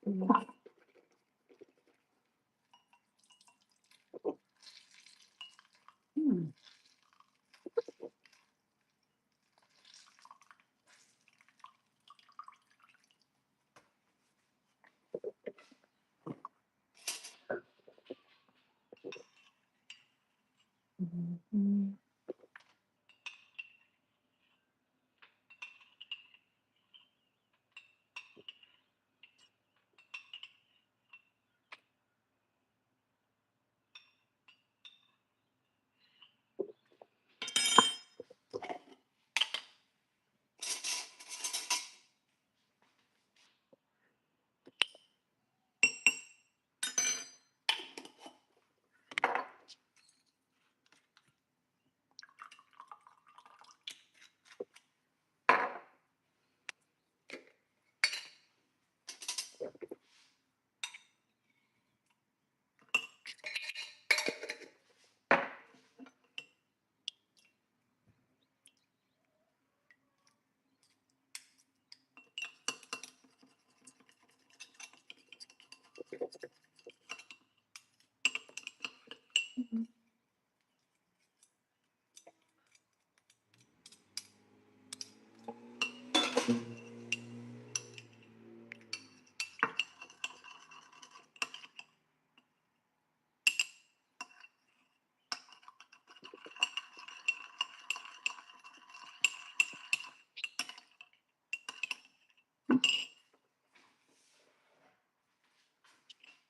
Mm. Mhm.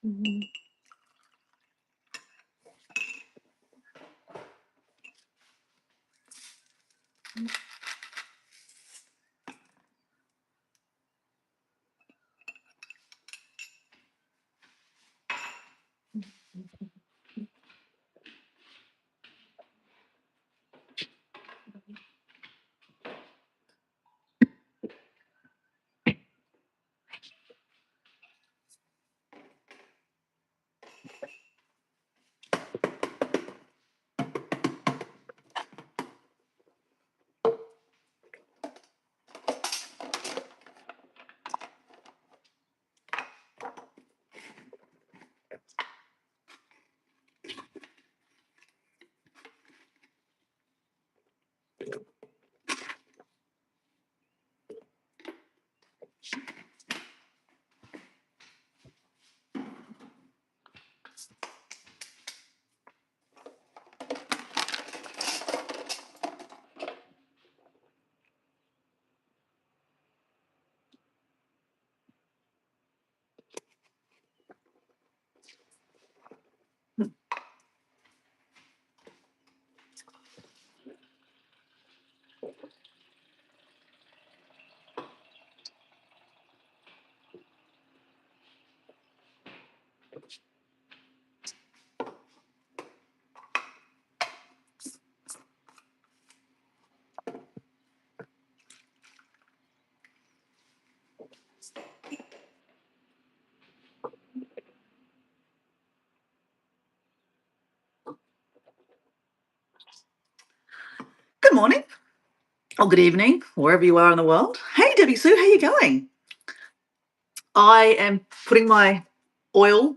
Mhm. Good morning or good evening, wherever you are in the world. Hey, Debbie Sue, how you going? I am putting my oil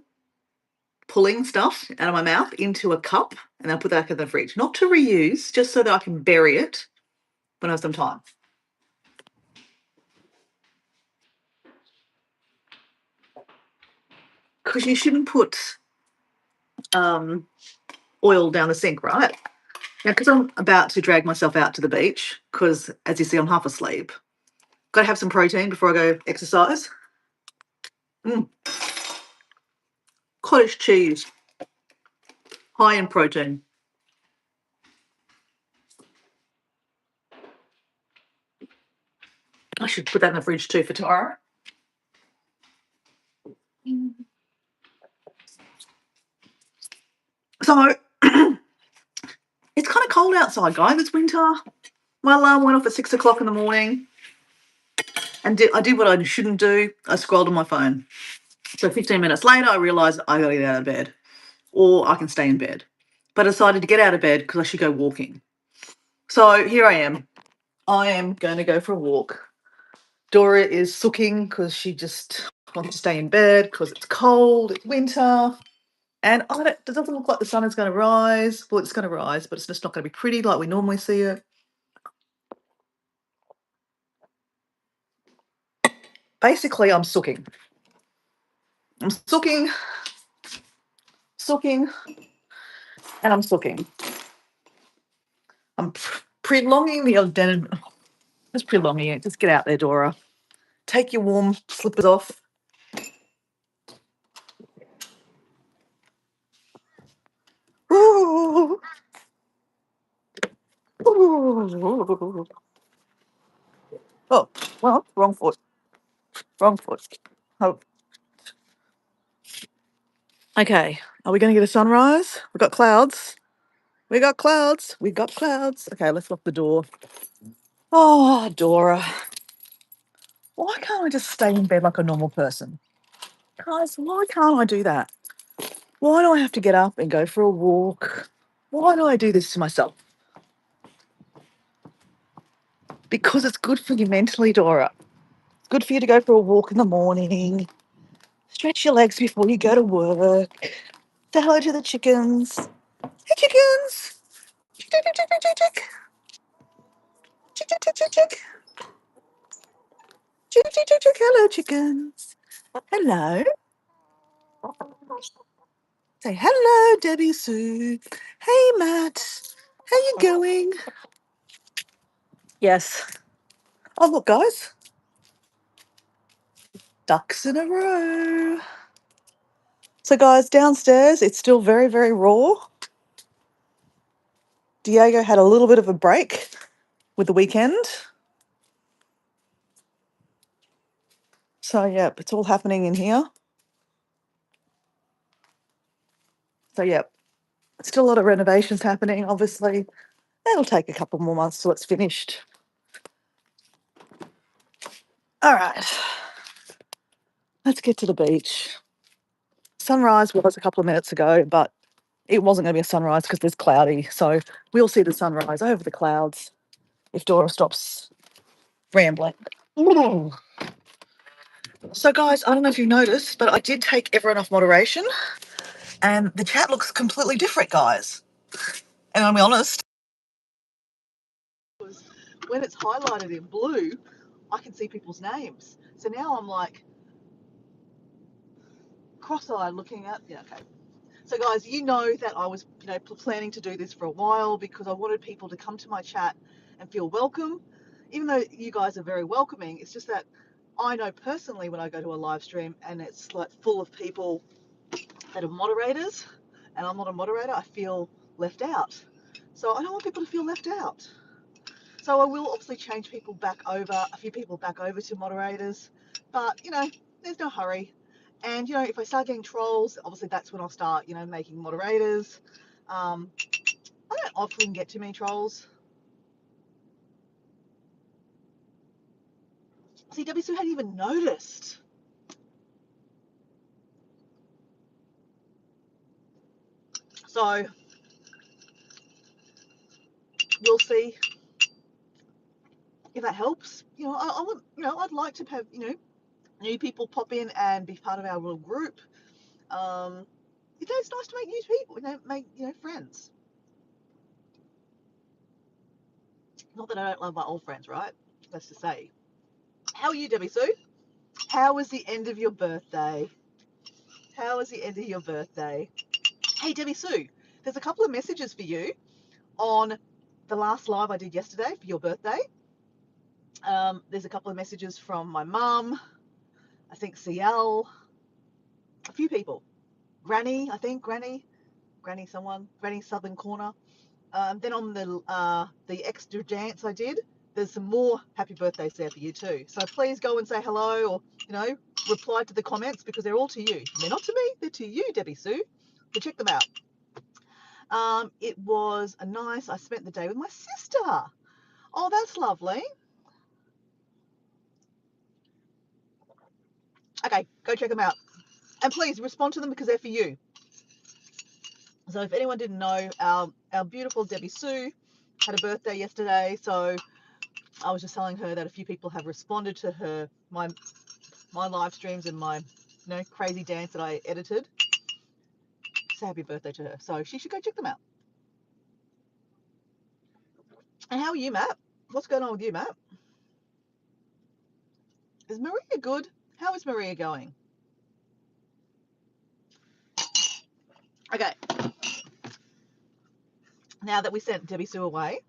pulling stuff out of my mouth into a cup and I'll put that in the fridge. Not to reuse, just so that I can bury it when I have some time. Because you shouldn't put oil down the sink, right? Now, because I'm about to drag myself out to the beach, because as you see, I'm half asleep. Got to have some protein before I go exercise. Mm. Cottage cheese, high in protein. I should put that in the fridge too for tomorrow. So it's kind of cold outside, guys. It's winter. My alarm went off at 6 o'clock in the morning, and I did what I shouldn't do. I scrolled on my phone. So 15 minutes later, I realised I got to get out of bed, or I can stay in bed. But I decided to get out of bed because I should go walking. So here I am. I am going to go for a walk Dora is sooking because she just wants to stay in bed because it's cold, it's winter. And it doesn't look like the sun is going to rise. Well, it's going to rise, but it's just not going to be pretty like we normally see it. Basically, I'm sooking. I'm sooking, and I'm sooking. I'm prolonging the identity. Just prolonging it. Just get out there, Dora. Take your warm slippers off. Ooh. Ooh. Oh, well, wrong foot. Wrong foot. Oh. Okay, are we going to get a sunrise? We've got clouds. We got clouds. We got clouds. Okay, let's lock the door. Oh, Dora. Why can't I just stay in bed like a normal person? Guys, why can't I do that? Why do I have to get up and go for a walk? Why do I do this to myself? Because it's good for you mentally, Dora. It's good for you to go for a walk in the morning. Stretch your legs before you go to work. Say hello to the chickens. Hey, chickens. Chick, chick, chick, chick, chick, chick. Chick, chick, chick, chick, chick. Chick, chick, chick, chick. Hello, chickens. Hello. Say hello, Debbie Sue. Hey, Matt. How you going? Yes. Oh, look, guys. Ducks in a row. So, guys, downstairs, it's still very, very raw. Diego had a little bit of a break with the weekend. So, yeah, it's all happening in here. So, yeah, still a lot of renovations happening, obviously. That'll take a couple more months till it's finished. All right. Let's get to the beach. Sunrise was a couple of minutes ago, but it wasn't going to be a sunrise because it's cloudy. So we'll see the sunrise over the clouds if Dora stops rambling. So, guys, I don't know if you've noticed, but I did take everyone off moderation and the chat looks completely different, guys. And I'll be honest, when it's highlighted in blue, I can see people's names. So now I'm like cross-eyed looking at, yeah, okay. So, guys, you know that I was, planning to do this for a while because I wanted people to come to my chat and feel welcome. Even though you guys are very welcoming, it's just that I know personally when I go to a live stream and it's like full of people that are moderators and I'm not a moderator, I feel left out. So I don't want people to feel left out. So I will obviously change people back over, a few people back over to moderators, but there's no hurry. And if I start getting trolls, obviously that's when I'll start, making moderators. I don't often get too many trolls. See, W Sue hadn't even noticed. So we'll see if that helps. I want, I'd like to have, new people pop in and be part of our little group. It's nice to make new people, make friends. Not that I don't love my old friends, right? Let's just say. How are you, Debbie Sue? How was the end of your birthday? How was the end of your birthday? Hey, Debbie Sue, there's a couple of messages for you on the last live I did yesterday for your birthday. There's a couple of messages from my mum, I think CL, a few people. Granny, I think, Granny someone, Granny Southern Corner. Then on the extra dance I did, there's some more happy birthdays there for you too. So please go and say hello or, reply to the comments because they're all to you. They're not to me, they're to you, Debbie Sue. So check them out. It was I spent the day with my sister. Oh, that's lovely. Okay, go check them out. And please respond to them because they're for you. So if anyone didn't know, our beautiful Debbie Sue had a birthday yesterday. So I was just telling her that a few people have responded to her my live streams and my crazy dance that I edited. Say happy birthday to her. So she should go check them out. And how are you, Matt? What's going on with you, Matt? Is Maria good? How is Maria going? Okay. Now that we sent Debbie Sue away,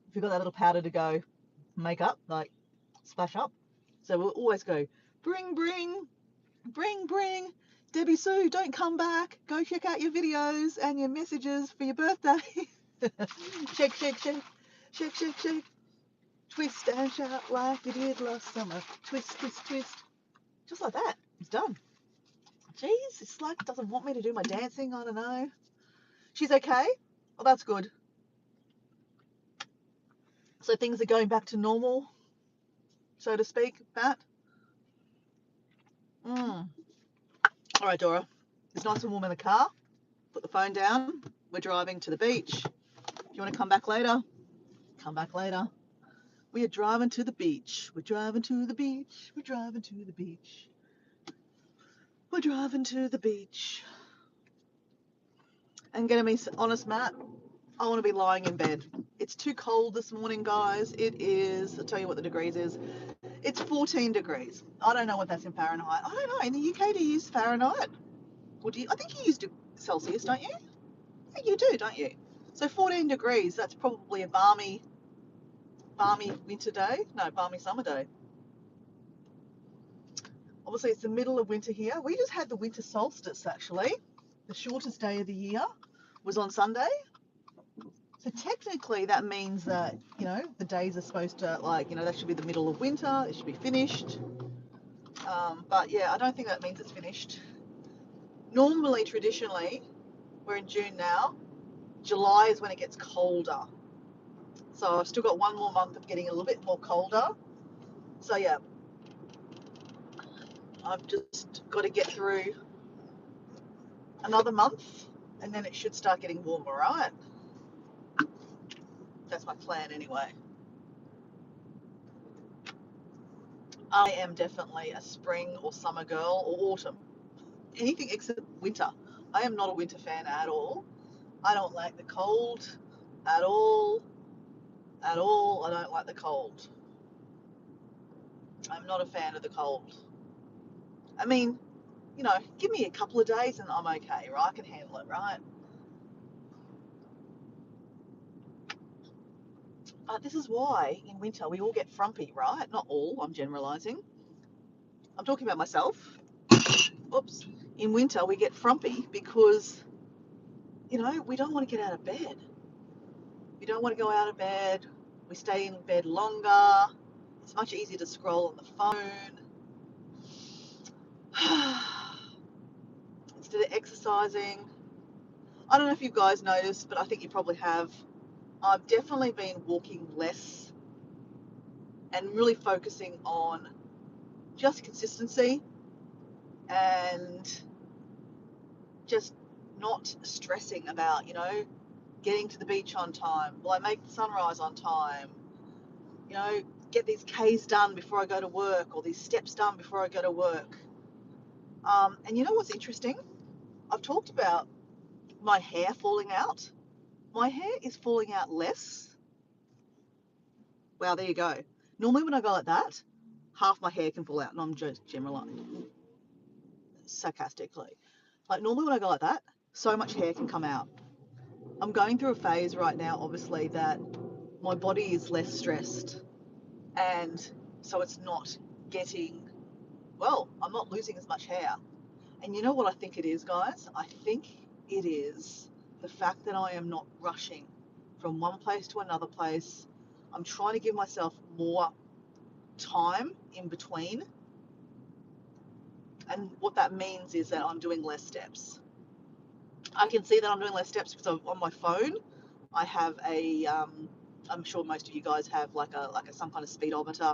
if you've got that little powder to go make up, like splash up. So we'll always go, bring, bring, bring, bring. Debbie Sue, don't come back. Go check out your videos and your messages for your birthday. Shake, shake, shake. Shake, shake, shake. Twist and shout like you did last summer. Twist, twist, twist. Just like that. It's done. Jeez, it's like it doesn't want me to do my dancing. I don't know. She's okay? Well, that's good. So things are going back to normal, so to speak, Matt? All right, Dora. It's nice and warm in the car. Put the phone down. We're driving to the beach. If you want to come back later, come back later. We are driving to the beach. We're driving to the beach. We're driving to the beach. We're driving to the beach. And gonna be honest, Matt, I want to be lying in bed. It's too cold this morning, guys. It is, I'll tell you what the degrees is. It's 14 degrees. I don't know what that's in Fahrenheit. I don't know. In the UK, do you use Fahrenheit? Or do you? I think you use Celsius, don't you? I think you do, don't you? So 14 degrees, that's probably a balmy winter day. No, balmy summer day. Obviously, it's the middle of winter here. We just had the winter solstice, actually. The shortest day of the year was on Sunday. So technically, that means that, the days are supposed to, that should be the middle of winter. It should be finished. But yeah, I don't think that means it's finished. Normally, traditionally, we're in June now. July is when it gets colder. So I've still got one more month of getting a little bit more colder. So yeah, I've just got to get through another month and then it should start getting warmer, right? That's my plan anyway. I am definitely a spring or summer girl or autumn. Anything except winter. I am not a winter fan at all. I don't like the cold at all. At all, I don't like the cold. I'm not a fan of the cold. I mean, give me a couple of days and I'm okay, right? I can handle it, right? But this is why in winter we all get frumpy, right? Not all, I'm generalizing. I'm talking about myself. Oops. In winter we get frumpy because, we don't want to get out of bed. We don't want to go out of bed. We stay in bed longer. It's much easier to scroll on the phone. Instead of exercising. I don't know if you guys noticed, but I think you probably have. I've definitely been walking less and really focusing on just consistency and just not stressing about, getting to the beach on time. Will I make the sunrise on time? Get these Ks done before I go to work or these steps done before I go to work. And you know what's interesting? I've talked about my hair falling out. My hair is falling out less. Wow, there you go. Normally when I go like that, half my hair can fall out, and I'm just generalizing sarcastically. Like normally when I go like that, so much hair can come out. I'm going through a phase right now, obviously, that my body is less stressed, and so it's not getting, I'm not losing as much hair. And you know what I think it is, guys? I think it is the fact that I am not rushing from one place to another place. I'm trying to give myself more time in between. And what that means is that I'm doing less steps. I can see that I'm doing less steps because on my phone, I have I'm sure most of you guys have like a some kind of speedometer.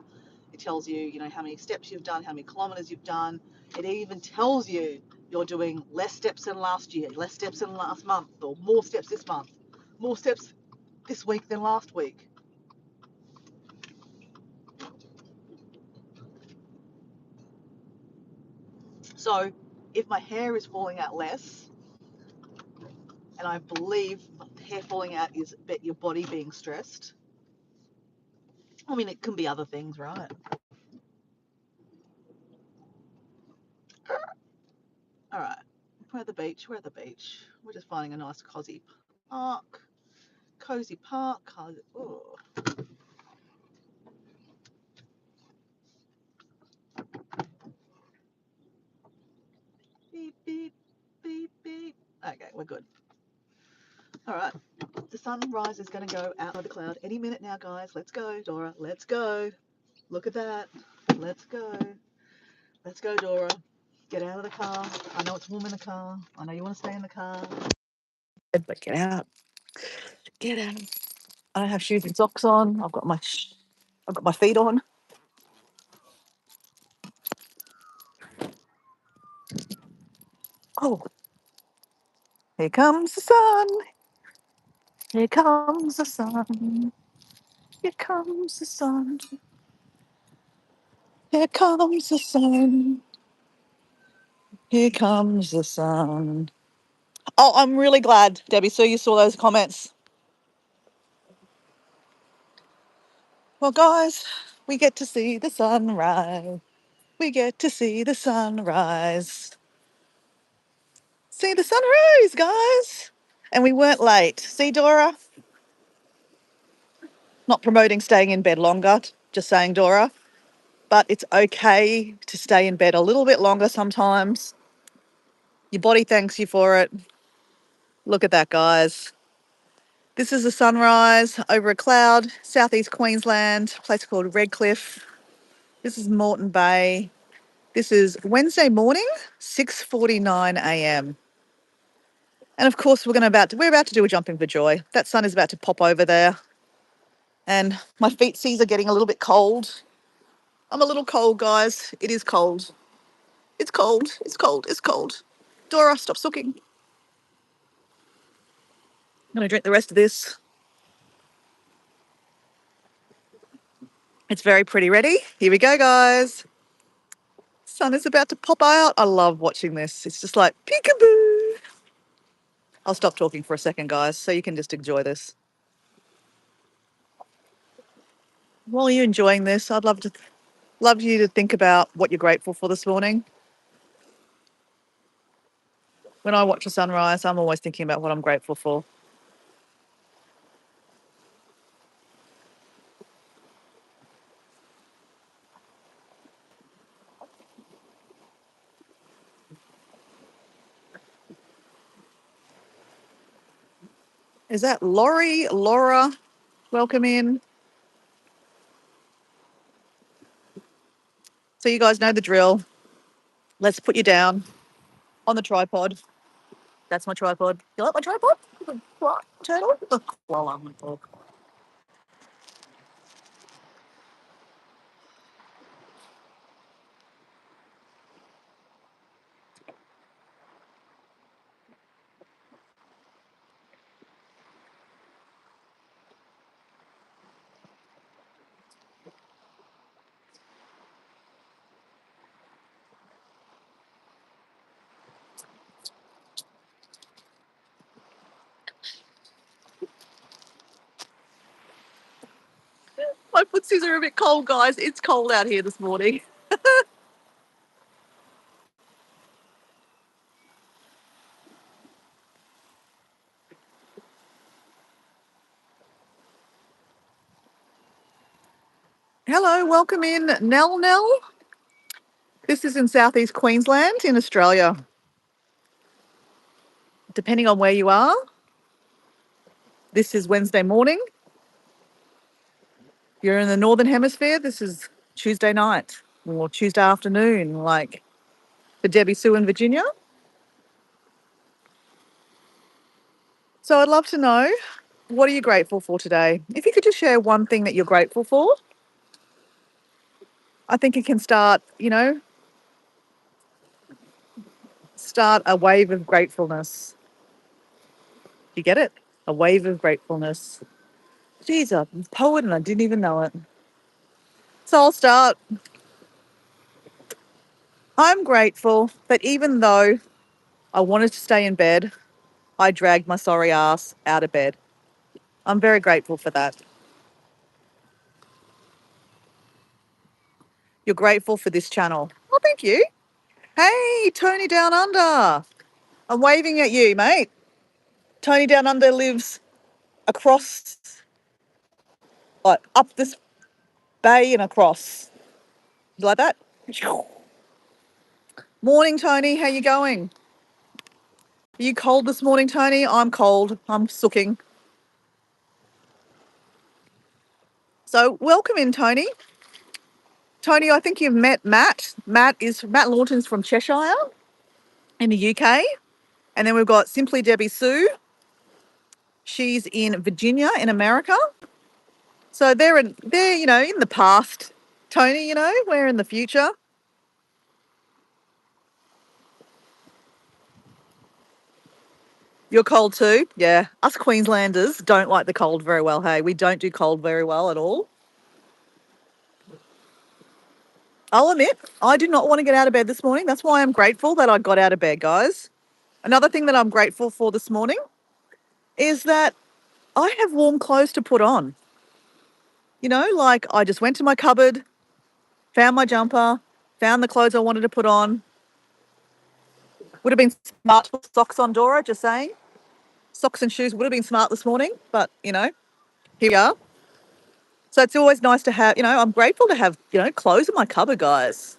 It tells you, how many steps you've done, how many kilometers you've done. It even tells you you're doing less steps than last year, less steps than last month, or more steps this month, more steps this week than last week. So if my hair is falling out less, and I believe hair falling out is your body being stressed. I mean, it can be other things, right? All right. We're at the beach. We're at the beach. We're just finding a nice cozy park. Cozy park. Oh. Beep, beep, beep, beep. Okay, we're good. All right. The sunrise is going to go out of the cloud any minute now, guys. Let's go, Dora. Let's go. Look at that. Let's go. Let's go, Dora. Get out of the car. I know it's warm in the car. I know you want to stay in the car. But get out. Get out. I don't have shoes and socks on. I've got my feet on. Oh, here comes the sun. Here comes the sun. Here comes the sun. Here comes the sun. Here comes the sun. Oh, I'm really glad, Debbie, so you saw those comments. Well, guys, we get to see the sunrise. We get to see the sunrise. See the sunrise, guys. And we weren't late. See, Dora? Not promoting staying in bed longer, just saying, Dora. But it's okay to stay in bed a little bit longer sometimes. Your body thanks you for it. Look at that, guys. This is the sunrise over a cloud, southeast Queensland, a place called Redcliffe. This is Moreton Bay. This is Wednesday morning, 6:49 a.m. And of course, we're about to do a jumping for joy. That sun is about to pop over there. And my feetsies are getting a little bit cold. I'm a little cold, guys. It is cold. It's cold. It's cold. It's cold. Dora, stop sucking. I'm going to drink the rest of this. It's very pretty. Ready? Here we go, guys. Sun is about to pop out. I love watching this. It's just like peekaboo. I'll stop talking for a second, guys, so you can just enjoy this. While you're enjoying this, I'd love you to think about what you're grateful for this morning. When I watch a sunrise, I'm always thinking about what I'm grateful for. Is that Laurie? Laura? Welcome in. So you guys know the drill. Let's put you down on the tripod. That's my tripod. You like my tripod? What? Turtle? The koala. My footsies are a bit cold, guys. It's cold out here this morning. Hello, welcome in, Nell Nell. This is in southeast Queensland in Australia. Depending on where you are, this is Wednesday morning. If you're in the Northern Hemisphere, this is Tuesday night or Tuesday afternoon, like for Debbie Sue in Virginia. So I'd love to know, what are you grateful for today? If you could just share one thing that you're grateful for, I think it can start a wave of gratefulness. You get it? A wave of gratefulness. Geez, I'm a poet and I didn't even know it. So I'll start. I'm grateful that even though I wanted to stay in bed, I dragged my sorry ass out of bed. I'm very grateful for that. You're grateful for this channel. Oh, thank you. Hey, Tony Down Under. I'm waving at you, mate. Tony Down Under lives across, like, up this bay and across. You like that? Morning, Tony. How you going? Are you cold this morning, Tony? I'm cold. I'm sooking. So welcome in, Tony. Tony, I think you've met Matt. Matt Lawton's from Cheshire in the UK. And then we've got Simply Debbie Sue. She's in Virginia in America. So they're in the past, Tony, we're in the future. You're cold too? Yeah. Us Queenslanders don't like the cold very well, hey. We don't do cold very well at all. I'll admit, I did not want to get out of bed this morning. That's why I'm grateful that I got out of bed, guys. Another thing that I'm grateful for this morning is that I have warm clothes to put on. Like I just went to my cupboard, found my jumper, found the clothes I wanted to put on. Would have been smart to put socks on, Dora, just saying. Socks and shoes would have been smart this morning, but, here we are. So it's always nice to have, I'm grateful to have, clothes in my cupboard, guys.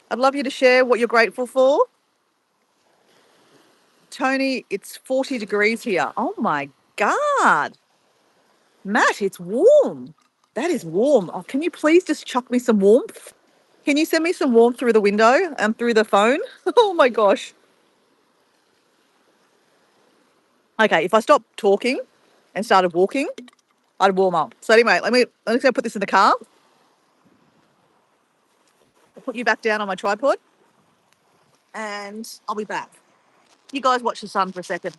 I'd love you to share what you're grateful for. Tony, it's 40 degrees here. Oh my God. Matt, it's warm. That is warm. Oh, can you please just chuck me some warmth? Can you send me some warmth through the window and through the phone? Oh my gosh. Okay, if I stopped talking and started walking, I'd warm up. So anyway, let me go put this in the car. I'll put you back down on my tripod and I'll be back. You guys watch the sun for a second.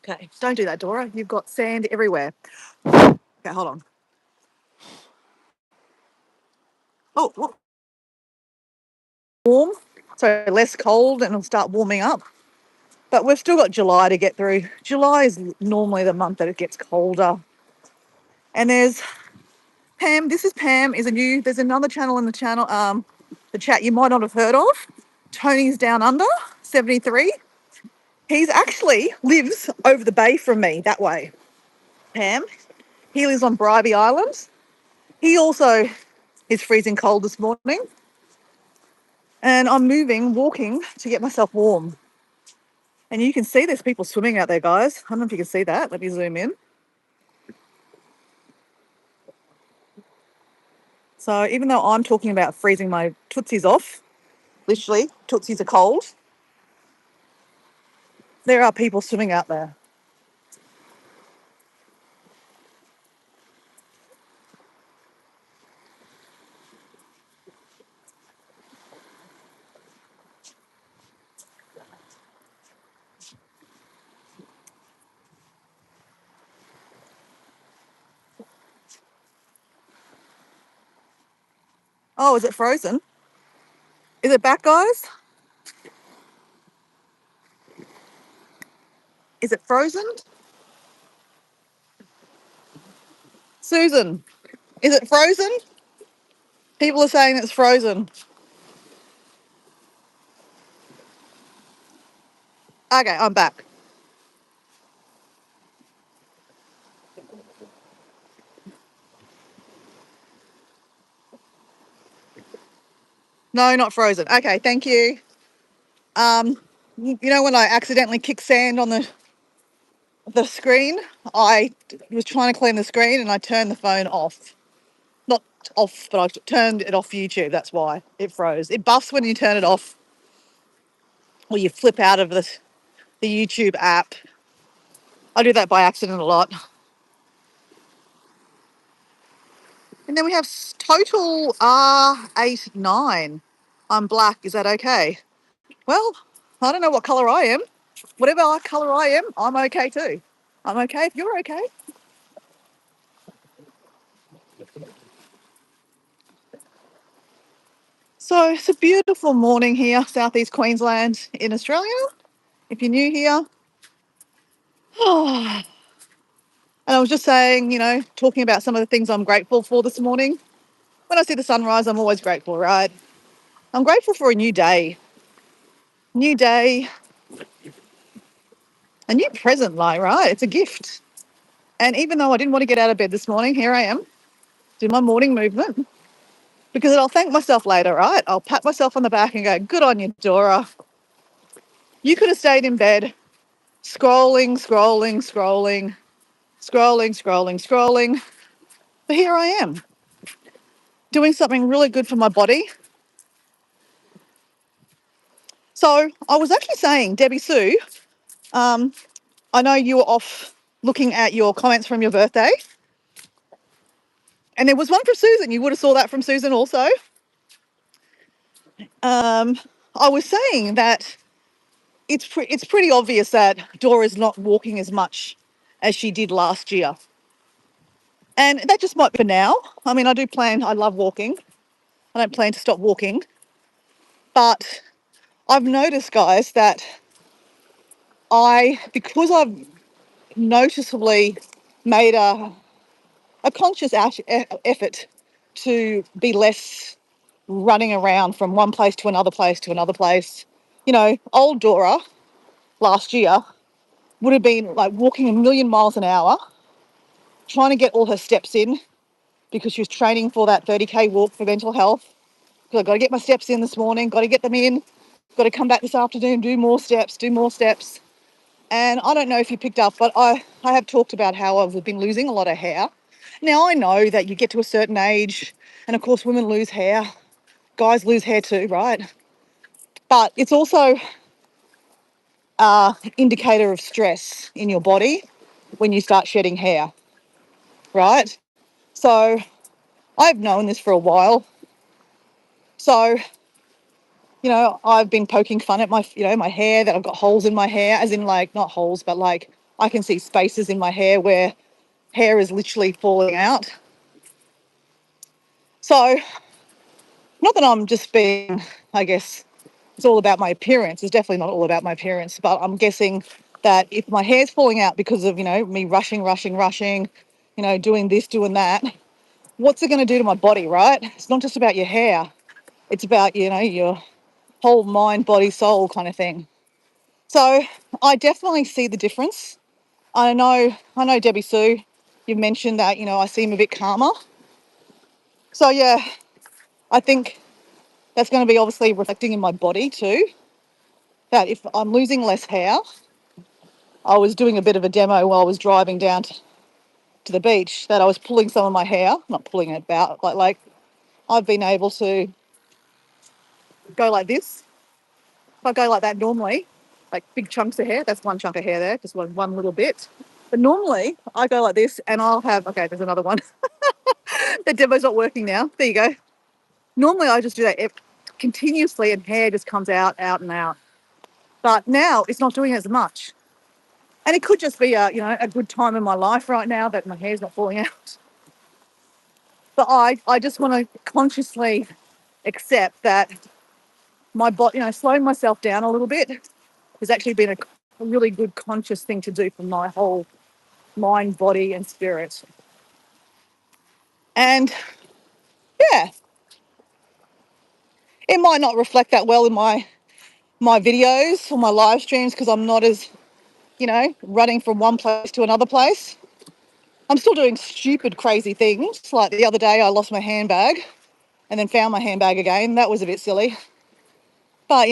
Okay, don't do that, Dora. You've got sand everywhere. Okay, hold on. Oh, warm, so less cold and it'll start warming up. But we've still got July to get through. July is normally the month that it gets colder. And there's Pam. This is Pam. There's another channel in the chat you might not have heard of. Tony's Down Under 73. He's actually lives over the bay from me that way. Pam. He lives on Bribey Island. He also is freezing cold this morning. And I'm walking to get myself warm. And you can see there's people swimming out there, guys. I don't know if you can see that. Let me zoom in. So even though I'm talking about freezing my tootsies off, literally, tootsies are cold, there are people swimming out there. Oh, is it frozen? Is it back, guys? Is it frozen? Susan, is it frozen? People are saying it's frozen. Okay, I'm back. No, not frozen. Okay, thank you. You know when I accidentally kick sand on the screen? I was trying to clean the screen and I turned the phone off. Not off, but I turned it off YouTube. That's why it froze. It buffs when you turn it off or you flip out of the YouTube app. I do that by accident a lot. And then we have total R89. I'm black. Is that okay? Well, I don't know what colour I am. Whatever colour I am, I'm okay too. I'm okay if you're okay. So it's a beautiful morning here, southeast Queensland in Australia. If you're new here, and I was just saying, talking about some of the things I'm grateful for this morning. When I see the sunrise, I'm always grateful, right? I'm grateful for a new day, a new present, like, right? It's a gift. And even though I didn't want to get out of bed this morning, here I am, do my morning movement because I'll thank myself later, right? I'll pat myself on the back and go, good on you, Dora. You could have stayed in bed scrolling, scrolling, scrolling, scrolling, scrolling, scrolling. But here I am doing something really good for my body. So I was actually saying, Debbie Sue, I know you were off looking at your comments from your birthday. And there was one from Susan. You would have saw that from Susan also. I was saying that it's pretty obvious that Dora's not walking as much as she did last year. And that just might be for now. I mean, I love walking. I don't plan to stop walking. But I've noticed, guys, that because I've noticeably made a conscious effort to be less running around from one place to another place to another place. Old Dora last year would have been like walking a million miles an hour, trying to get all her steps in because she was training for that 30K walk for mental health. Because I've got to get my steps in this morning, got to get them in, got to come back this afternoon, do more steps. And I don't know if you picked up, but I have talked about how I've been losing a lot of hair. Now, I know that you get to a certain age, and of course, women lose hair. Guys lose hair too, right? But it's also an indicator of stress in your body when you start shedding hair, right? So I've known this for a while. So, I've been poking fun at my hair, that I've got holes in my hair, as in like, not holes, but like I can see spaces in my hair where hair is literally falling out. So, not that I'm just being, I guess, it's all about my appearance. It's definitely not all about my appearance, but I'm guessing that if my hair's falling out because of, me rushing, doing this, doing that, what's it going to do to my body, right? It's not just about your hair. It's about, your whole mind, body, soul kind of thing. So I definitely see the difference. I know, Debbie Sue, you've mentioned that, I seem a bit calmer. So yeah, I think that's going to be obviously reflecting in my body too. That if I'm losing less hair, I was doing a bit of a demo while I was driving down to the beach, that I was pulling some of my hair, not pulling it about, like I've been able to go like this. If I go like that normally, like big chunks of hair, that's one chunk of hair there, just one little bit. But normally I go like this and I'll have, okay, there's another one. The demo's not working now. There you go. Normally I just do that continuously and hair just comes out and out. But now it's not doing as much. And it could just be a good time in my life right now that my hair's not falling out. But I just want to consciously accept that my body, slowing myself down a little bit has actually been a really good conscious thing to do for my whole mind, body, and spirit. And yeah, it might not reflect that well in my videos or my live streams because I'm not as, running from one place to another place. I'm still doing stupid, crazy things. Like the other day, I lost my handbag and then found my handbag again. That was a bit silly. But,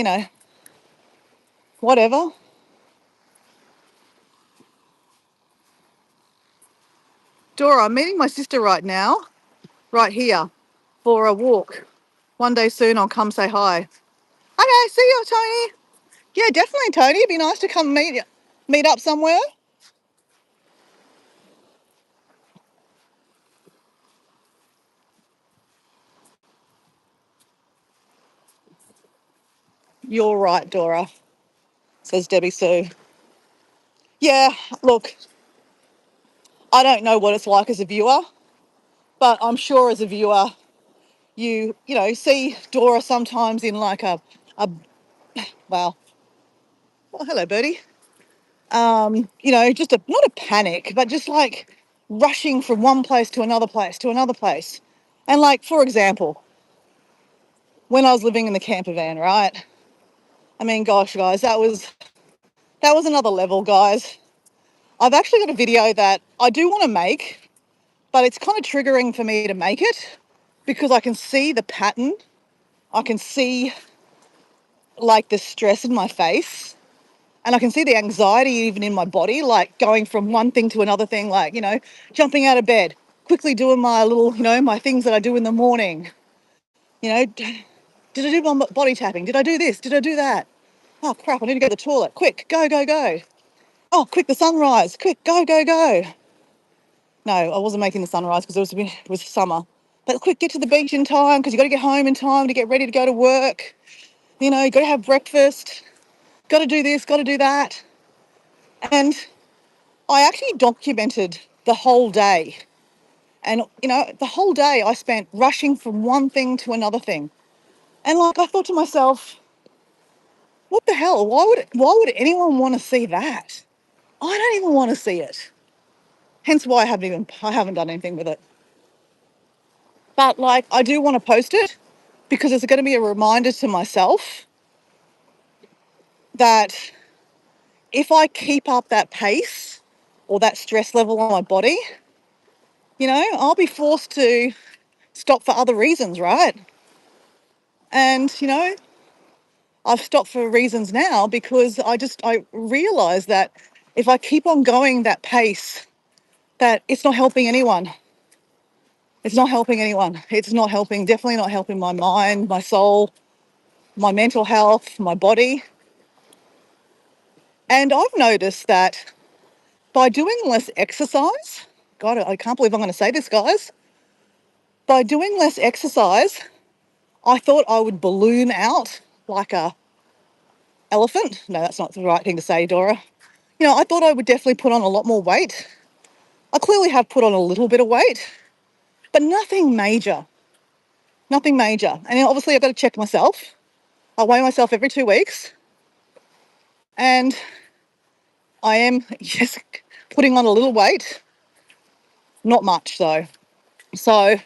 whatever. Dora, I'm meeting my sister right now, right here, for a walk. One day soon, I'll come say hi. Okay, see you, Tony. Yeah, definitely, Tony. It'd be nice to come meet up somewhere. You're right, Dora, says Debbie Sue. Yeah, look, I don't know what it's like as a viewer, but I'm sure as a viewer, you see Dora sometimes in like a well, hello, Bertie. Just not a panic, but just like rushing from one place to another place to another place. And like, for example, when I was living in the camper van, right? I mean, gosh, guys, that was another level, guys. I've actually got a video that I do want to make, but it's kind of triggering for me to make it because I can see the pattern. I can see like the stress in my face and I can see the anxiety even in my body, like going from one thing to another thing, like, jumping out of bed, quickly doing my little, my things that I do in the morning. Did I do my body tapping? Did I do this? Did I do that? Oh, crap, I need to go to the toilet. Quick, go, go, go. Oh, quick, the sunrise. Quick, go, go, go. No, I wasn't making the sunrise because it was summer. But quick, get to the beach in time because you got to get home in time to get ready to go to work. You got to have breakfast. Got to do this, got to do that. And I actually documented the whole day. And, the whole day I spent rushing from one thing to another thing. And like, I thought to myself, what the hell? Why would anyone want to see that? I don't even want to see it. Hence why I haven't done anything with it. But like, I do want to post it because it's going to be a reminder to myself that if I keep up that pace or that stress level on my body, I'll be forced to stop for other reasons, right? And, I've stopped for reasons now because I realise that if I keep on going that pace, that it's not helping anyone. It's not helping anyone. It's not helping, definitely not helping my mind, my soul, my mental health, my body. And I've noticed that by doing less exercise, God, I can't believe I'm going to say this, guys. By doing less exercise, I thought I would balloon out like a elephant. No, that's not the right thing to say, Dora. I thought I would definitely put on a lot more weight. I clearly have put on a little bit of weight, but nothing major. Nothing major. And obviously I've got to check myself. I weigh myself every 2 weeks. And I am, yes, putting on a little weight. Not much though. So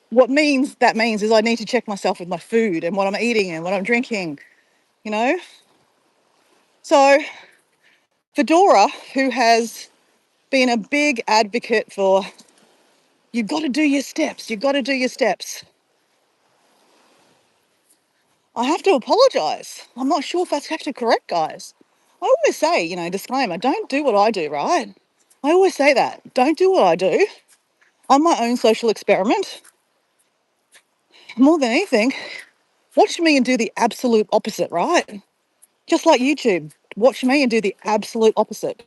what that means is I need to check myself with my food and what I'm eating and what I'm drinking, So for Dora, who has been a big advocate for you've got to do your steps, I have to apologise. I'm not sure if that's actually correct, guys. I always say, disclaimer, don't do what I do, right? I always say that. Don't do what I do. I'm my own social experiment. more than anything, watch me and do the absolute opposite, right? Just like YouTube. Watch me and do the absolute opposite.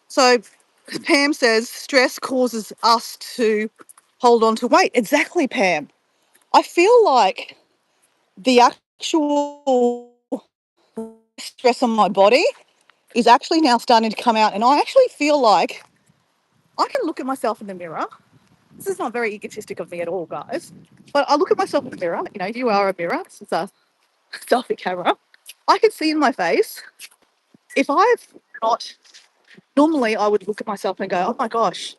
So Pam says stress causes us to hold on to weight. Exactly, Pam. I feel like the actual stress on my body is actually now starting to come out, and I actually feel like I can look at myself in the mirror. This is not very egotistic of me at all, guys. But I look at myself in the mirror. You know, you are a mirror. This is a selfie camera. I can see in my face if I've not. Normally, I would look at myself and go, "Oh my gosh,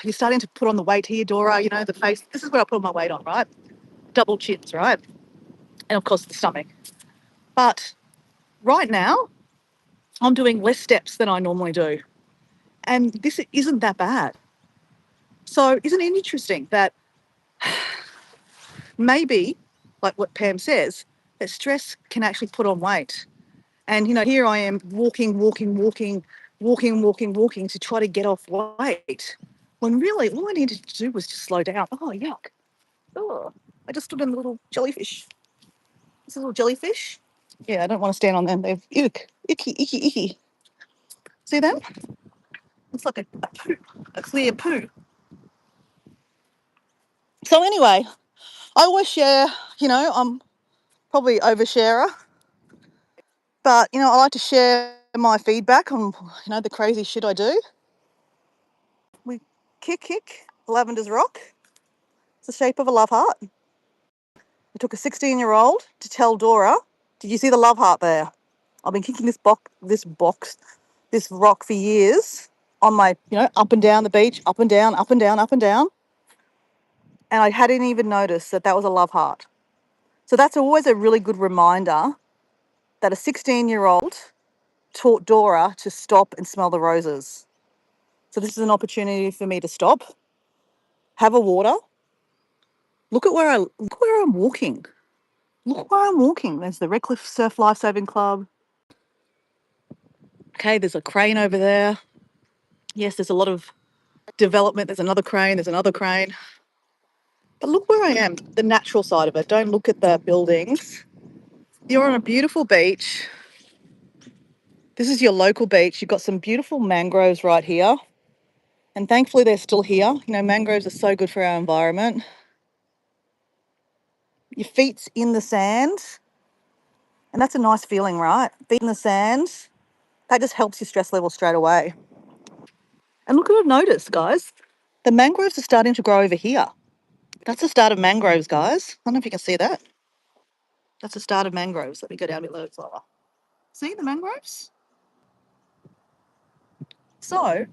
you're starting to put on the weight here, Dora. You know, the face. This is where I put my weight on, right? Double chins, right? And of course, the stomach. But right now, I'm doing less steps than I normally do, and this isn't that bad. So, isn't it interesting that maybe, like what Pam says, that stress can actually put on weight? And, you know, here I am walking to try to get off weight. When really all I needed to do was just slow down. Oh, yuck. Oh, I just stood in a little jellyfish. This is a little jellyfish. Yeah, I don't want to stand on them. They're icky. See them? It's like a poo, a clear poo. So anyway, I always share, you know, I'm probably oversharer, but, you know, I like to share my feedback on, you know, the crazy shit I do. We kick Lavender's rock. It's the shape of a love heart. It took a 16-year-old to tell Dora, did you see the love heart there? I've been kicking this rock for years on my, you know, up and down the beach, up and down. And I hadn't even noticed that that was a love heart. So that's always a really good reminder that a 16-year-old taught Dora to stop and smell the roses. So this is an opportunity for me to stop, have a water, look where I'm walking. Look where I'm walking. There's the Redcliffe Surf Lifesaving Club. Okay, there's a crane over there. Yes, there's a lot of development. There's another crane. But look where I am, the natural side of it. Don't look at the buildings. You're on a beautiful beach. This is your local beach. You've got some beautiful mangroves right here. And thankfully they're still here. You know, mangroves are so good for our environment. Your feet's in the sand. And that's a nice feeling, right? Feet in the sand. That just helps your stress level straight away. And look what I've noticed, guys. The mangroves are starting to grow over here. That's the start of mangroves, guys. I don't know if you can see that. That's the start of mangroves. Let me go down a bit lower. See the mangroves? So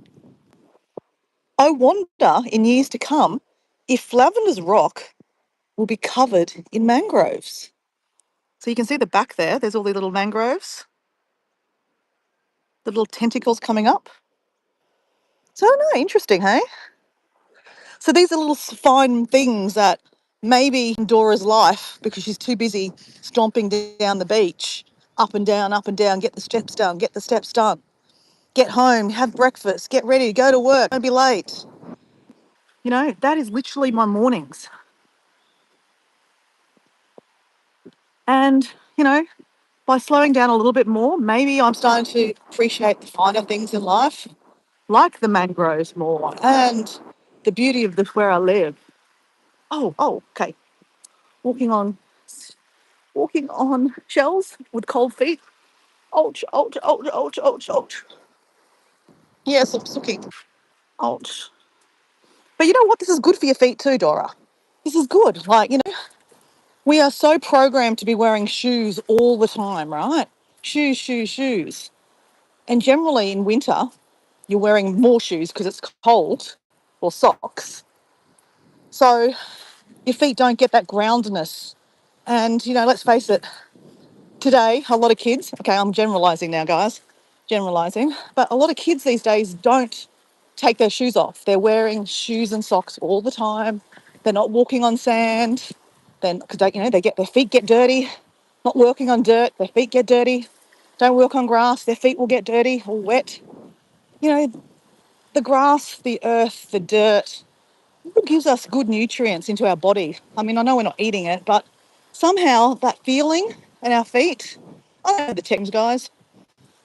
I wonder in years to come if Lavender's Rock will be covered in mangroves. So you can see the back there. There's all the little mangroves, the little tentacles coming up. So I don't know, interesting, hey? So these are little fine things that maybe in Dora's life, because she's too busy stomping down the beach, up and down, get the steps done, get home, have breakfast, get ready, go to work, don't be late. You know, that is literally my mornings. And, you know, by slowing down a little bit more, maybe I'm starting to appreciate the finer things in life, like the mangroves more and the beauty of where I live. Okay. Walking on shells with cold feet. Ouch. Yes, I'm looking. Ouch. But you know what? This is good for your feet too, Dora. This is good. Like, you know, we are so programmed to be wearing shoes all the time, right? Shoes. And generally in winter, you're wearing more shoes because it's cold, or socks. So your feet don't get that groundedness. And, you know, let's face it, today, a lot of kids, okay, I'm generalising now, guys, but a lot of kids these days don't take their shoes off. They're wearing shoes and socks all the time. They're not walking on sand. Then, because they get their feet get dirty. Not working on dirt, their feet get dirty. Don't work on grass, their feet will get dirty or wet. You know, the grass, the earth, the dirt, it gives us good nutrients into our body. I mean, I know we're not eating it, but somehow that feeling in our feet, I don't know the terms, guys,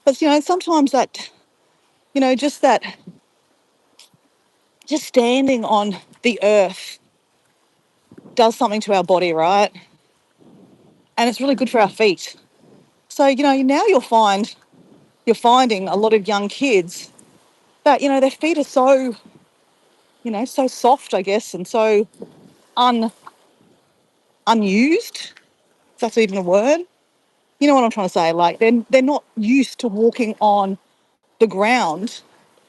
but sometimes that, just that, just standing on the earth does something to our body, right? And it's really good for our feet. So, now you're finding a lot of young kids that, their feet are so, so soft, I guess, and so unused, if that's even a word. You know what I'm trying to say? Like they're not used to walking on the ground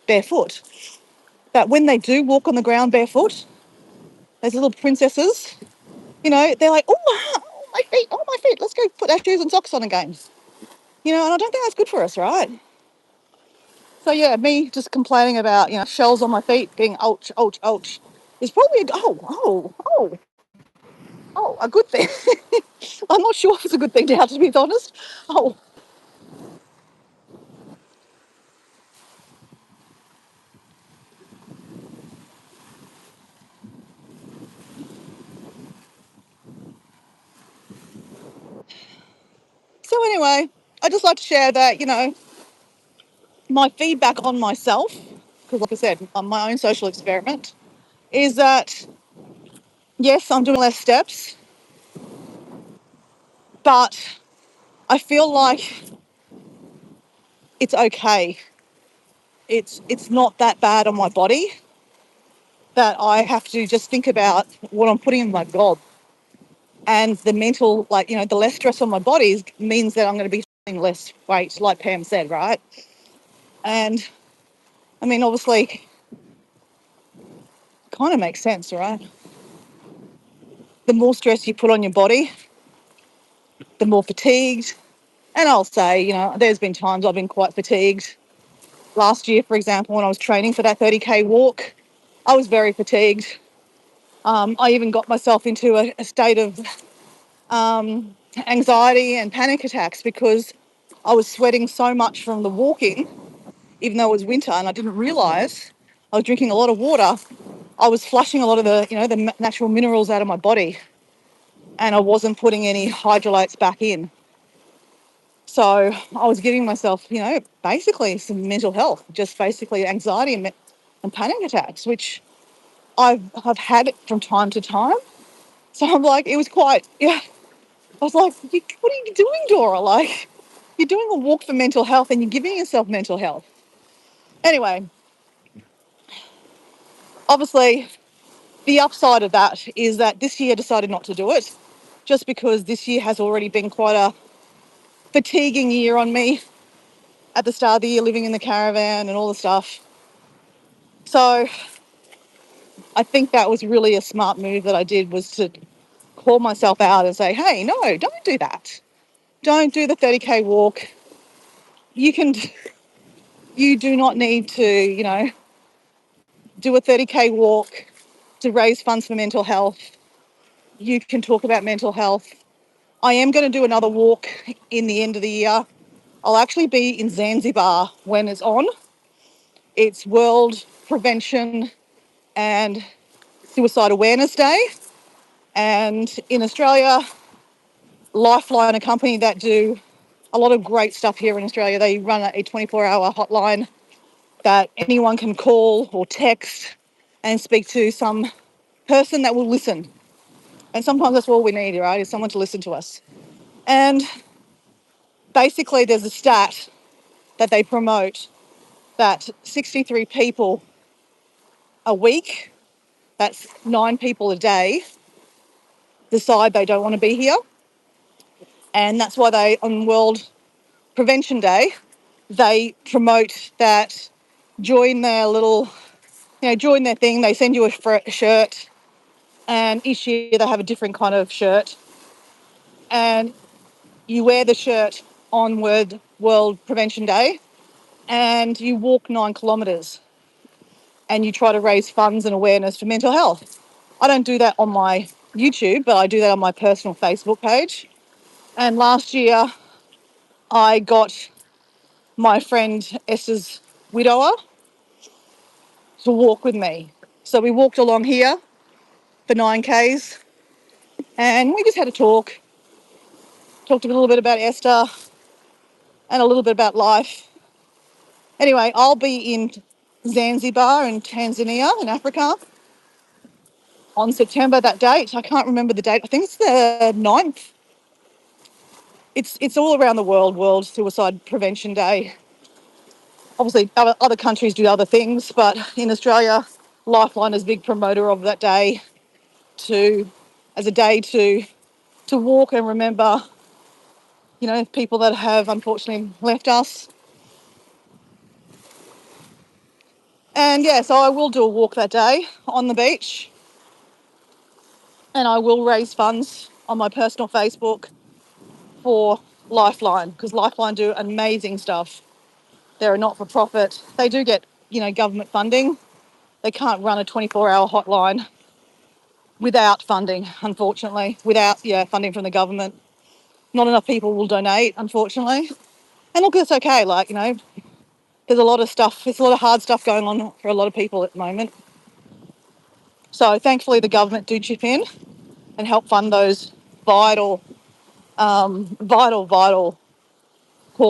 barefoot. That when they do walk on the ground barefoot, those little princesses, they're like, oh, oh my feet, let's go put our shoes and socks on again. And I don't think that's good for us, right? So yeah, me just complaining about, shells on my feet being ouch, ouch, ouch is probably a good thing. I'm not sure if it's a good thing to be honest. Oh, so anyway, I just like to share that, my feedback on myself, because like I said, on my own social experiment, is that yes, I'm doing less steps, but I feel like it's okay. It's not that bad on my body that I have to just think about what I'm putting in my gob. And the mental, like, the less stress on my body means that I'm going to be feeling less weight, like Pam said, right? And I mean, obviously, kind of makes sense, right? The more stress you put on your body, the more fatigued. And I'll say, there's been times I've been quite fatigued. Last year, for example, when I was training for that 30K walk, I was very fatigued. I even got myself into a state of anxiety and panic attacks because I was sweating so much from the walking, even though it was winter and I didn't realise I was drinking a lot of water. I was flushing a lot of the natural minerals out of my body, and I wasn't putting any hydrolytes back in. So I was giving myself, basically some mental health, just basically anxiety and panic attacks, which I've had it from time to time. So I'm like, it was quite, yeah. I was like, what are you doing, Dora? Like, you're doing a walk for mental health and you're giving yourself mental health. Anyway, obviously, the upside of that is that this year I decided not to do it, just because this year has already been quite a fatiguing year on me at the start of the year, living in the caravan and all the stuff. So I think that was really a smart move that I did, was to call myself out and say, hey, no, don't do that. Don't do the 30K walk. You do not need to, do a 30K walk to raise funds for mental health. You can talk about mental health. I am going to do another walk in the end of the year. I'll actually be in Zanzibar when it's on. It's World Prevention and Suicide Awareness Day. And in Australia, Lifeline, a company that do a lot of great stuff here in Australia, they run a 24-hour hotline that anyone can call or text and speak to some person that will listen. And sometimes that's all we need, right, is someone to listen to us. And basically there's a stat that they promote that 63 people a week, that's 9 people a day, decide they don't want to be here. And that's why they, on World Prevention Day, they promote that join their little, join their thing. They send you a shirt, and each year they have a different kind of shirt. And you wear the shirt on World Prevention Day, and you walk 9 kilometres, and you try to raise funds and awareness for mental health. I don't do that on my YouTube, but I do that on my personal Facebook page. And last year, I got my friend Esther's widower to walk with me. So we walked along here for 9Ks and we just had a talked a little bit about Esther and a little bit about life. Anyway, I'll be in Zanzibar in Tanzania in Africa on September, that date. I can't remember the date. I think it's the 9th. It's all around the world, World Suicide Prevention Day. Obviously, other countries do other things, but in Australia, Lifeline is a big promoter of that day as a day to walk and remember, people that have unfortunately left us. And yeah, so I will do a walk that day on the beach, and I will raise funds on my personal Facebook for Lifeline, because Lifeline do amazing stuff. They're a not-for-profit. They do get, government funding. They can't run a 24-hour hotline without funding, unfortunately, without funding from the government. Not enough people will donate, unfortunately. And look, it's okay. There's a lot of stuff. There's a lot of hard stuff going on for a lot of people at the moment. So thankfully, the government do chip in and help fund those vital call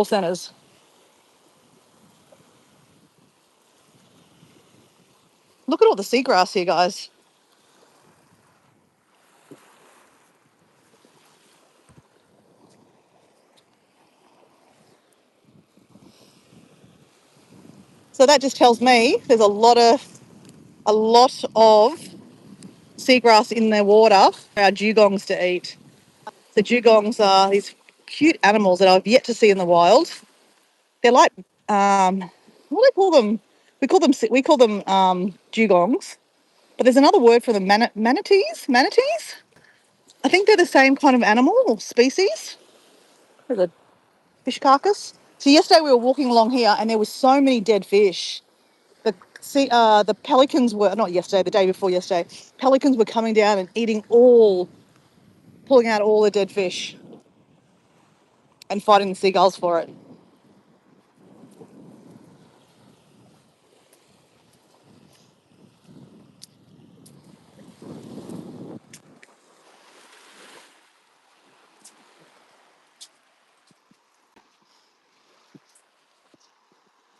centres. Look at all the seagrass here, guys. So that just tells me there's a lot of seagrass in their water for our dugongs to eat. The dugongs are these cute animals that I've yet to see in the wild. They're like, what do they call them? We call them dugongs, but there's another word for them, manatees. Manatees. I think they're the same kind of animal or species. There's a fish carcass. So yesterday we were walking along here, and there were so many dead fish. The pelicans were not yesterday, the day before yesterday. Pelicans were coming down and pulling out all the dead fish, and fighting the seagulls for it.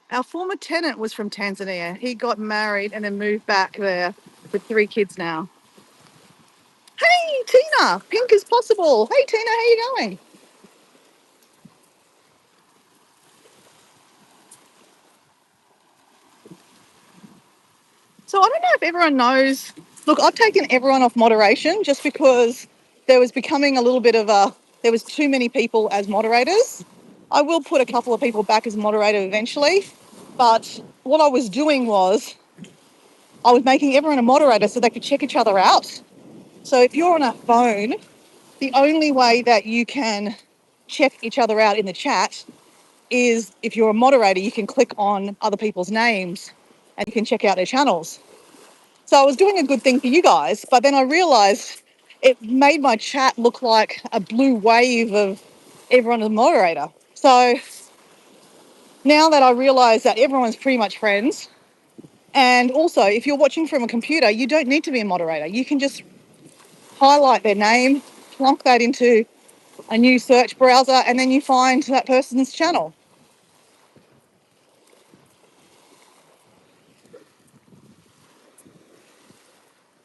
Our former tenant was from Tanzania. He got married and then moved back there with 3 kids now. Hey, Tina, pink is possible. Hey, Tina, how you going? So I don't know if everyone knows. Look, I've taken everyone off moderation just because there was becoming a little bit of there was too many people as moderators. I will put a couple of people back as moderator eventually, but what I was doing was I was making everyone a moderator so they could check each other out. So if you're on a phone, the only way that you can check each other out in the chat is if you're a moderator, you can click on other people's names and you can check out their channels. So I was doing a good thing for you guys, but then I realised it made my chat look like a blue wave of everyone as a moderator. So now that I realise that everyone's pretty much friends, and also if you're watching from a computer, you don't need to be a moderator. You can just highlight their name, plonk that into a new search browser, and then you find that person's channel.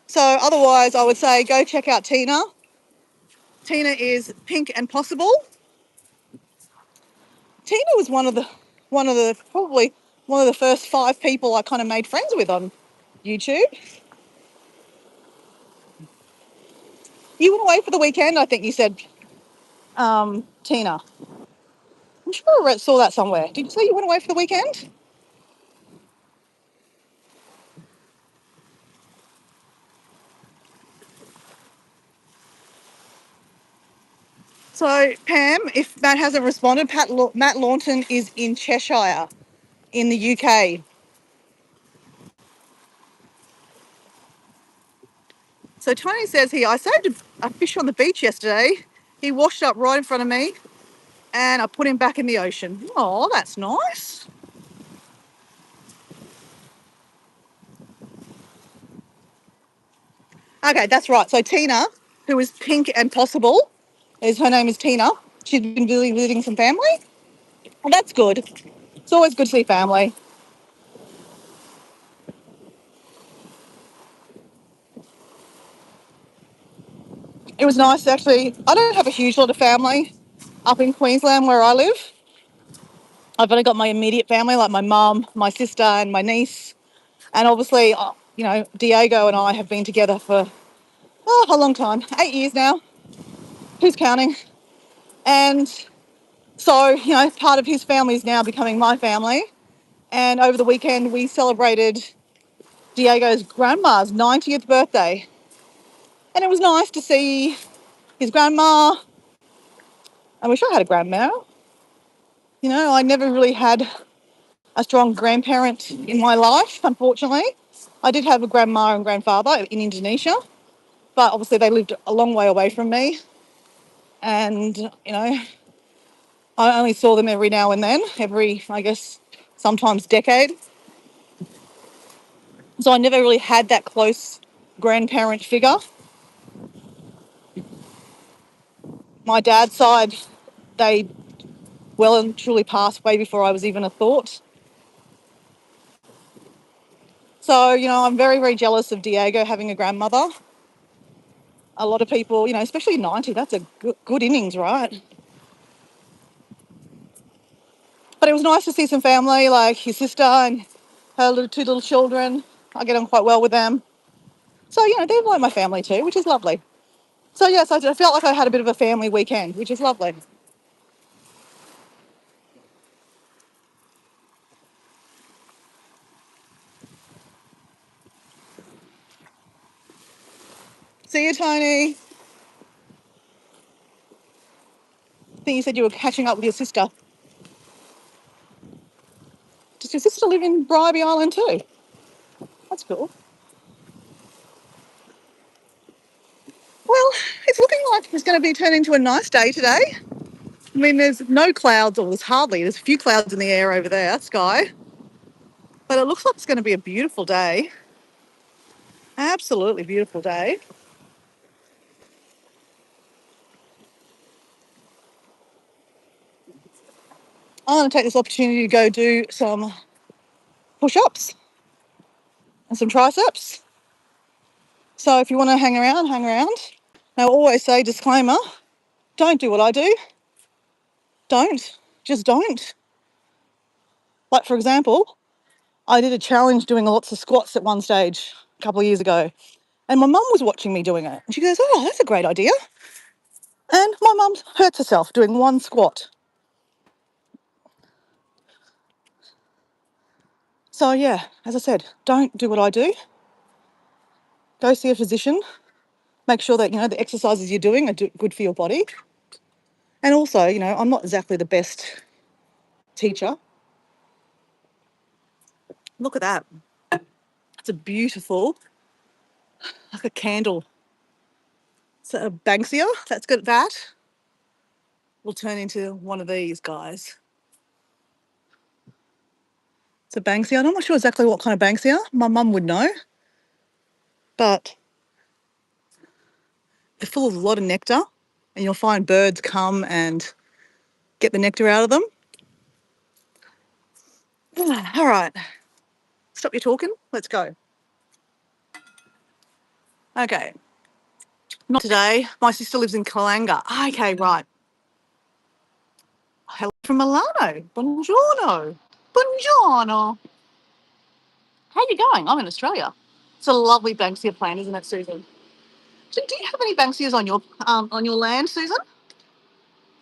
So otherwise, I would say go check out Tina. Tina is Pink and Possible. Tina was probably one of the first 5 people I kind of made friends with on YouTube. You went away for the weekend, I think you said, Tina. I'm sure I saw that somewhere. Did you say you went away for the weekend? So, Pam, if Matt hasn't responded, Matt Launton is in Cheshire in the UK. So Tony says here, I saved a fish on the beach yesterday. He washed up right in front of me and I put him back in the ocean. Oh, that's nice. Okay, that's right. So Tina, who is pink and possible, her name is Tina. She's been visiting some family. Well, that's good. It's always good to see family. It was nice actually. I don't have a huge lot of family up in Queensland where I live. I've only got my immediate family, like my mum, my sister, and my niece. And obviously, Diego and I have been together for a long time, 8 years now. Who's counting? And so, part of his family is now becoming my family. And over the weekend, we celebrated Diego's grandma's 90th birthday. And it was nice to see his grandma. I wish I had a grandma. I never really had a strong grandparent in my life, unfortunately. I did have a grandma and grandfather in Indonesia, but obviously they lived a long way away from me. And, I only saw them every now and then, every, I guess, sometimes decade. So I never really had that close grandparent figure. My dad's side, they well and truly passed way before I was even a thought. So, I'm very, very jealous of Diego having a grandmother. A lot of people, especially 90, that's a good innings, right? But it was nice to see some family, like his sister and her two little children. I get on quite well with them. So, they're like my family too, which is lovely. So, yes, I felt like I had a bit of a family weekend, which is lovely. See you, Tony. I think you said you were catching up with your sister. Does your sister live in Bribie Island too? That's cool. Well, it's looking like it's going to be turning into a nice day today. I mean, there's no clouds, or there's a few clouds in the air over there, sky. But it looks like it's going to be a beautiful day. Absolutely beautiful day. I'm going to take this opportunity to go do some push-ups and some triceps. So if you want to hang around, hang around. Now, I always say, disclaimer, don't do what I do. Don't. Just don't. Like, for example, I did a challenge doing lots of squats at one stage a couple of years ago. And my mum was watching me doing it. And she goes, oh, that's a great idea. And my mum hurts herself doing one squat. So, yeah, as I said, don't do what I do. Go see a physician. Make sure that, the exercises you're doing are good for your body. And also, I'm not exactly the best teacher. Look at that. It's a beautiful, like a candle. It's a Banksia. That's good. That will turn into one of these guys. It's a Banksia. I'm not sure exactly what kind of Banksia. My mum would know. But they're full of a lot of nectar. And you'll find birds come and get the nectar out of them. All right. Stop your talking. Let's go. Okay. Not today. My sister lives in Kalanga. Okay, right. Hello from Milano. Buongiorno. Buongiorno. How are you going? I'm in Australia. It's a lovely Banksia plant, isn't it, Susan? Do you have any Banksias on your land, Susan?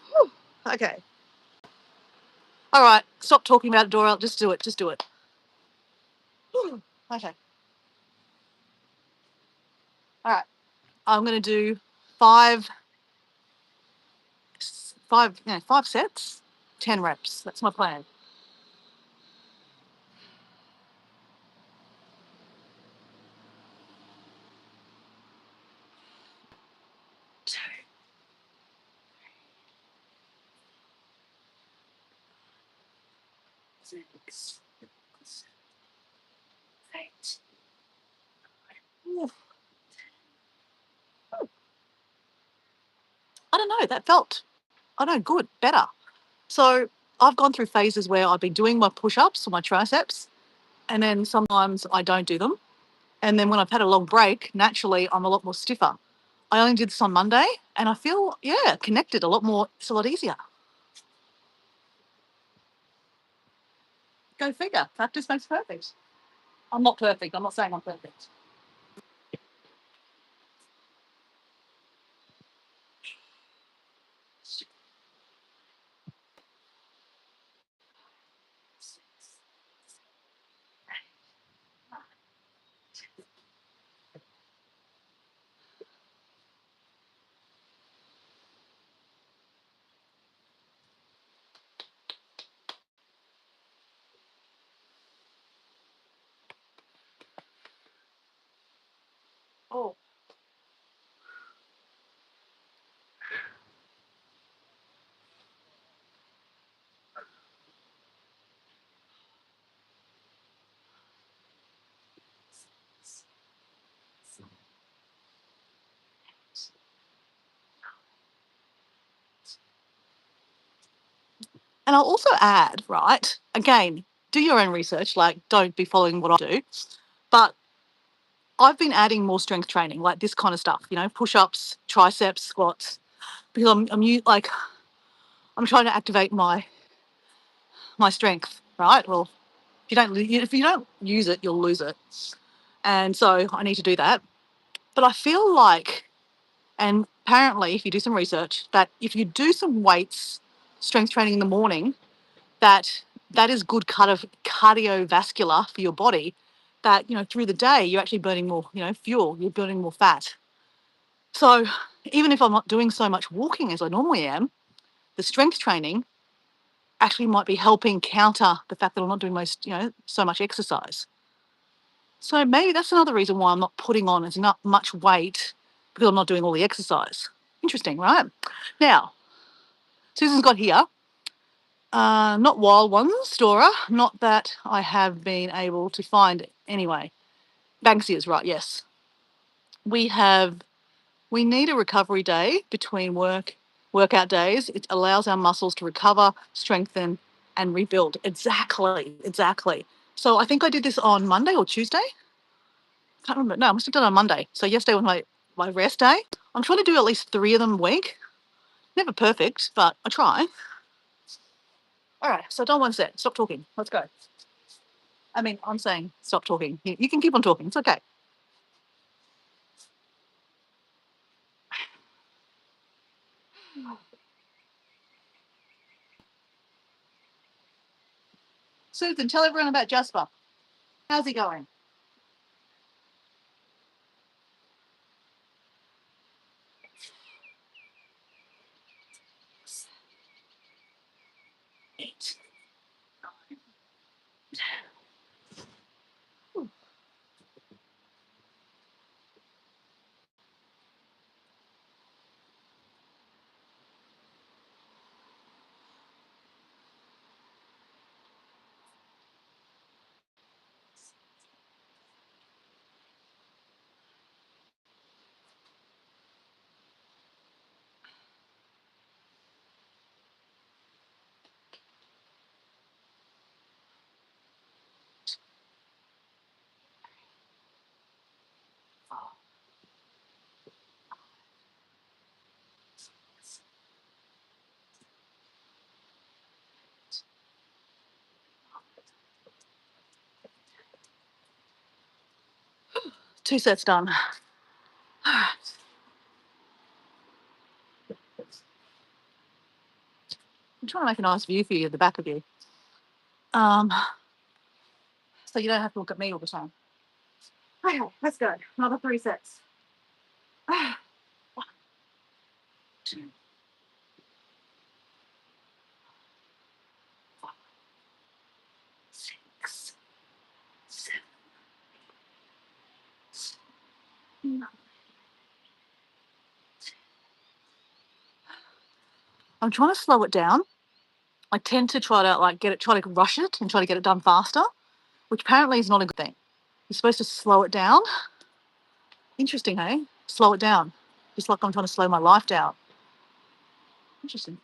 Whew. Okay. All right. Stop talking about it, Dora. Just do it. Just do it. Whew. Okay. All right. I'm going to do five, 5 sets, 10 reps. That's my plan. Two, 6, 8. Ooh. don't know, that felt, I don't know, good, better. So I've gone through phases where I've been doing my push-ups or my triceps, and then sometimes I don't do them. And then when I've had a long break, naturally I'm a lot more stiffer. I only did this on Monday and I feel, yeah, connected a lot more. It's a lot easier. Go figure. Practice makes perfect. I'm not perfect. I'm not saying I'm perfect. Oh, and I'll also add, right? Again, do your own research. Like, don't be following what I do. But I've been adding more strength training, like this kind of stuff. You know, push-ups, triceps, squats, because like I'm trying to activate my strength, right? Well, if you don't use it, you'll lose it, and so I need to do that. But I feel like, and apparently, if you do some research, that if you do some weights, strength training in the morning, that is good cardiovascular for your body. That through the day you're actually burning more fuel. You're burning more fat. So even if I'm not doing so much walking as I normally am, the strength training actually might be helping counter the fact that I'm not doing so much exercise. So maybe that's another reason why I'm not putting on as not much weight, because I'm not doing all the exercise. Interesting, right? Now, Susan's got here, not wild ones, Dora, not that I have been able to find anyway. Banksia's right, yes. We need a recovery day between workout days. It allows our muscles to recover, strengthen, and rebuild. Exactly. So I think I did this on Monday or Tuesday. Can't remember. No, I must have done it on Monday. So yesterday was my rest day. I'm trying to do at least 3 of them a week. Never perfect, but I try. All right, so done one set. Stop talking. Let's go. I mean, I'm saying stop talking. You can keep on talking. It's okay. Susan, tell everyone about Jasper. How's he going? 8. Ooh, 2 sets done. I'm trying to make a nice view for you at the back of you. So you don't have to look at me all the time. Okay, let's go. Another 3 sets. 1, 2, 5, 6, 7, 9. I'm trying to slow it down. I tend to try to try to rush it and try to get it done faster, which apparently is not a good thing. You're supposed to slow it down. Interesting, hey? Slow it down. Just like I'm trying to slow my life down. Interesting.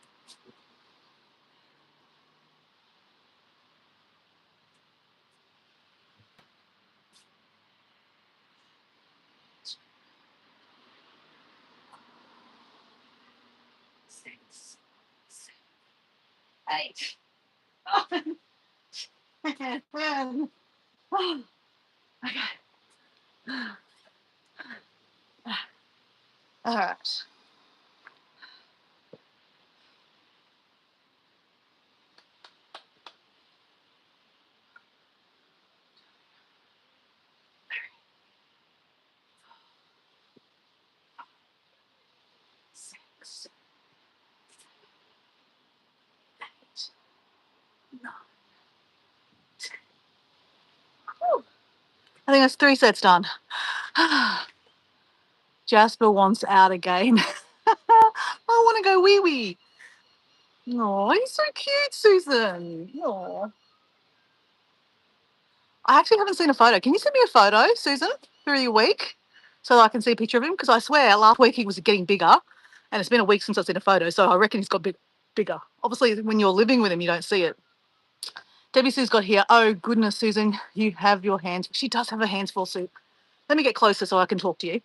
Six, seven, 8. Oh, okay. All right. Six, 8, 9, 10. Whew. I think that's 3 sets done. Jasper wants out again. I want to go wee wee. Oh, he's so cute, Susan. Oh. I actually haven't seen a photo. Can you send me a photo, Susan, through your week so that I can see a picture of him? Because I swear last week he was getting bigger and it's been a week since I've seen a photo. So I reckon he's got bigger. Obviously, when you're living with him, you don't see it. Debbie Sue's got here. Oh, goodness, Susan, you have your hands. She does have her hands full, Sue. Let me get closer so I can talk to you.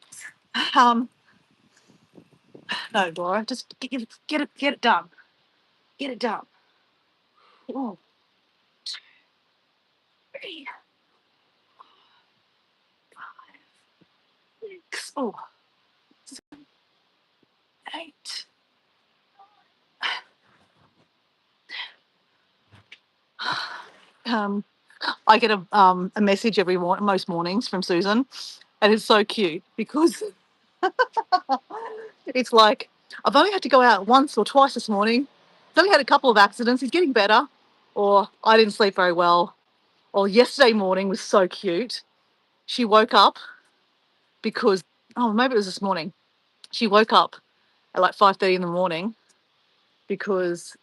Um, no, Dora, just get it done. Get it done. Oh, 3, 5, 6, oh, 8. Um, I get a message most mornings from Susan, and it's so cute because it's like I've only had to go out once or twice this morning. He's only had a couple of accidents. He's getting better, or I didn't sleep very well, or yesterday morning was so cute. She woke up because maybe it was this morning. She woke up at like 5:30 in the morning because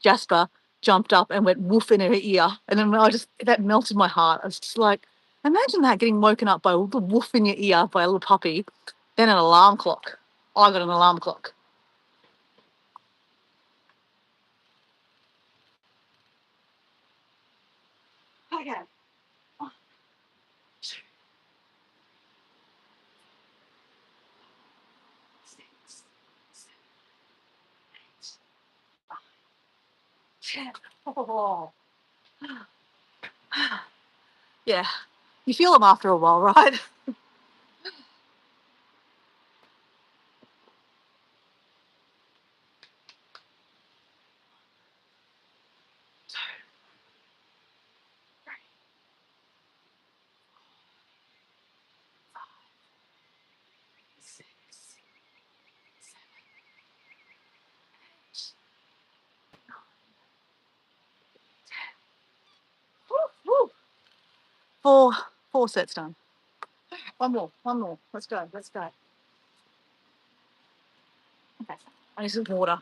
Jasper jumped up and went woof in her ear. And then that melted my heart. I was just like, imagine that, getting woken up by a little woof in your ear by a little puppy, then an alarm clock. I got an alarm clock. Okay. 1, 2, 6, 7, 8, 9, 10. Oh. Yeah. You feel them after a while, right? Woo, woo. Four sets done. One more. Let's go. Okay. I need some water.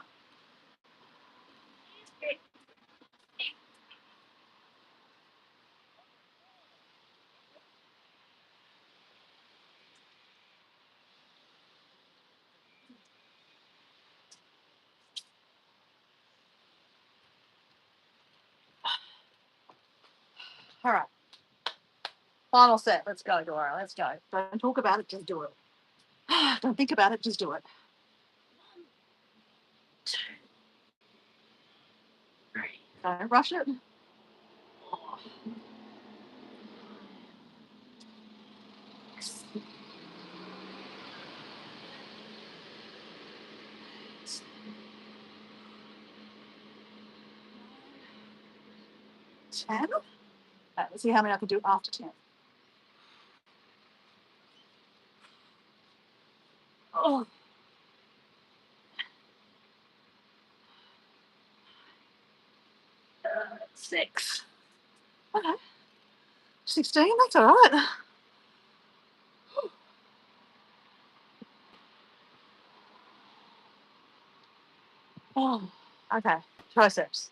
All right. Final set. Let's go, Dora. Let's go. Don't talk about it, just do it. Don't think about it, just do it. 1, 2, 3. Don't rush it. 4, 6, 10. Let's see how many I can do after 10. Oh, 6. Okay. 16. That's all right. Oh, okay. Triceps.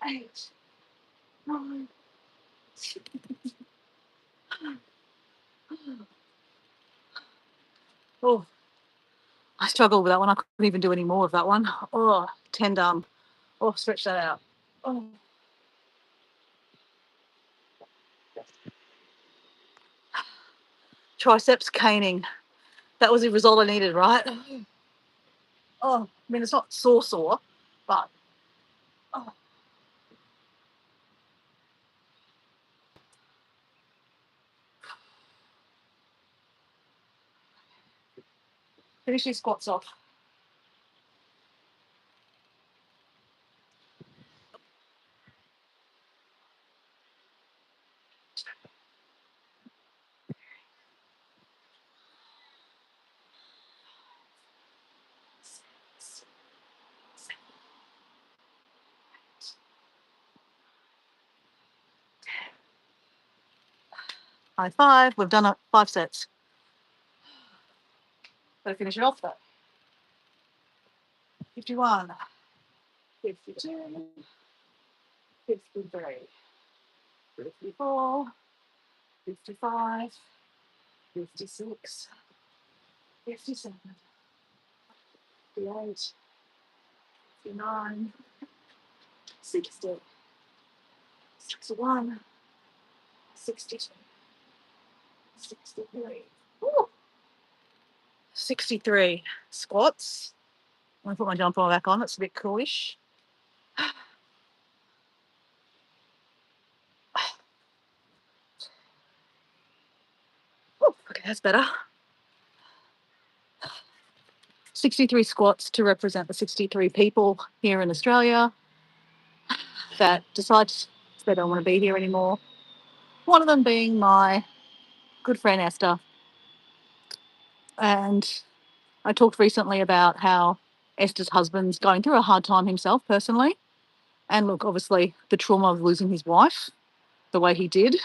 8, 9. Oh, I struggled with that one. I couldn't even do any more of that one. Oh, 10 done. Oh, stretch that out. Oh. Triceps caning. That was the result I needed, right? Oh, I mean, it's not sore, but oh. Finish these squats off. High five. We've done 5 sets. Better finish it off though. 51, 52, 53, 54, 55, 56, 57, 58, 59, 60, 61, 62, 63. Ooh. 63 squats. I'm going to put my jumper back on. It's a bit coolish. Ooh, okay, that's better. 63 squats to represent the 63 people here in Australia that decide they don't want to be here anymore. One of them being my good friend Esther. And I talked recently about how Esther's husband's going through a hard time himself personally. And look, obviously, the trauma of losing his wife the way he did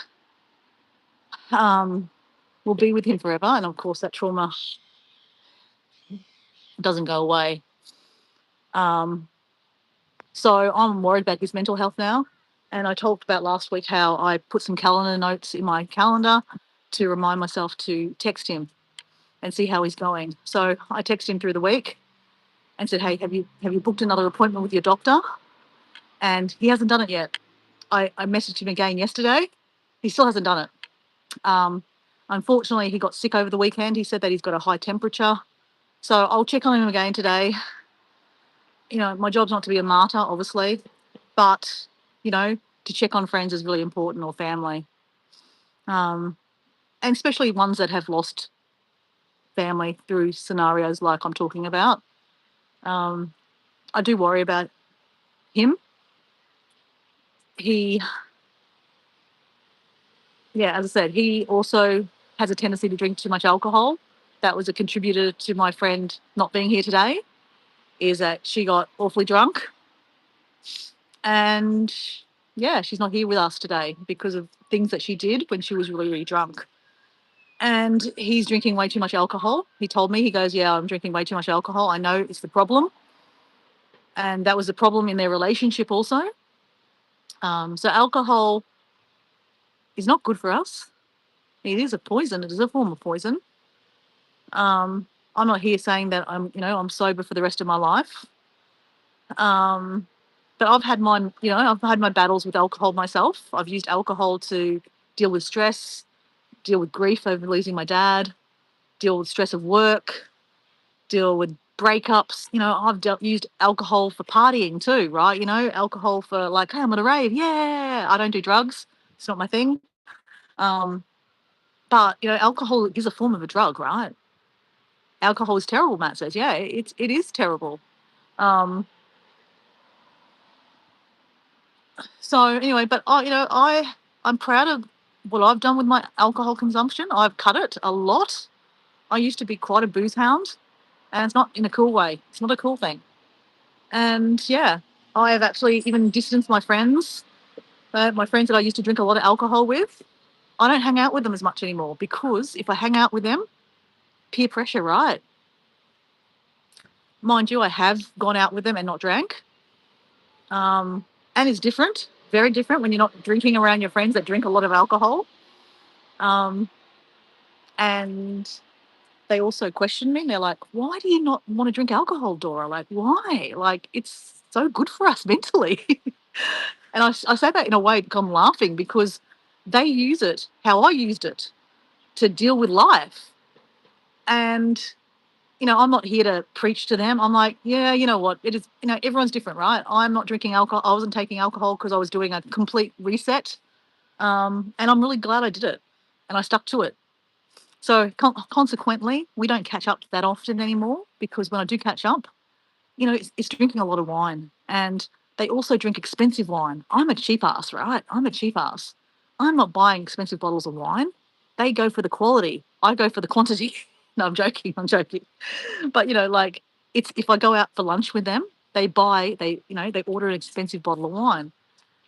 will be with him forever. And of course, that trauma doesn't go away. So I'm worried about his mental health now. And I talked about last week how I put some calendar notes in my calendar to remind myself to text him and see how he's going. So I texted him through the week and said, "Hey, have you booked another appointment with your doctor?" And he hasn't done it yet. I messaged him again yesterday. He still hasn't done it. Unfortunately, he got sick over the weekend. He said that he's got a high temperature. So I'll check on him again today. You know, my job's not to be a martyr, obviously, but, you know, to check on friends is really important, or family. And especially ones that have lost family through scenarios like I'm talking about. I do worry about him. As I said, he also has a tendency to drink too much alcohol. That was a contributor to my friend not being here today, is that she got awfully drunk. And yeah, she's not here with us today because of things that she did when she was really, really drunk. And he's drinking way too much alcohol. He told me, he goes, "Yeah, I'm drinking way too much alcohol. I know it's the problem." And that was the problem in their relationship also. So alcohol is not good for us. It is a poison. It is a form of poison. I'm not here saying that I'm sober for the rest of my life. But I've had my battles with alcohol myself. I've used alcohol to deal with stress, deal with grief over losing my dad, deal with stress of work, deal with breakups. I've used alcohol for partying too, right? Alcohol for like, "Hey, I'm at a rave. Yeah." I don't do drugs. It's not my thing. But alcohol is a form of a drug, right? Alcohol is terrible, Matt says. Yeah, it is terrible. So anyway, but I'm proud of what I've done with my alcohol consumption. I've cut it a lot. I used to be quite a booze hound, and it's not in a cool way. It's not a cool thing. And yeah, I have actually even distanced my friends. My friends that I used to drink a lot of alcohol with, I don't hang out with them as much anymore, because if I hang out with them, peer pressure, right? Mind you, I have gone out with them and not drank. and it's different, very different when you're not drinking around your friends that drink a lot of alcohol. Um, and they also questioned me. They're like, "Why do you not want to drink alcohol, Dora? Like, why? Like, it's so good for us mentally." And I say that in a way because I'm laughing because they use it how I used it to deal with life. And, I'm not here to preach to them. I'm like, yeah, you know what? It is, everyone's different, right? I'm not drinking alcohol. I wasn't taking alcohol because I was doing a complete reset. And I'm really glad I did it and I stuck to it. So consequently, we don't catch up that often anymore because when I do catch up, it's drinking a lot of wine. And they also drink expensive wine. I'm a cheap ass, right? I'm a cheap ass. I'm not buying expensive bottles of wine. They go for the quality. I go for the quantity. No, I'm joking. I'm joking. But, like it's if I go out for lunch with them, they order an expensive bottle of wine.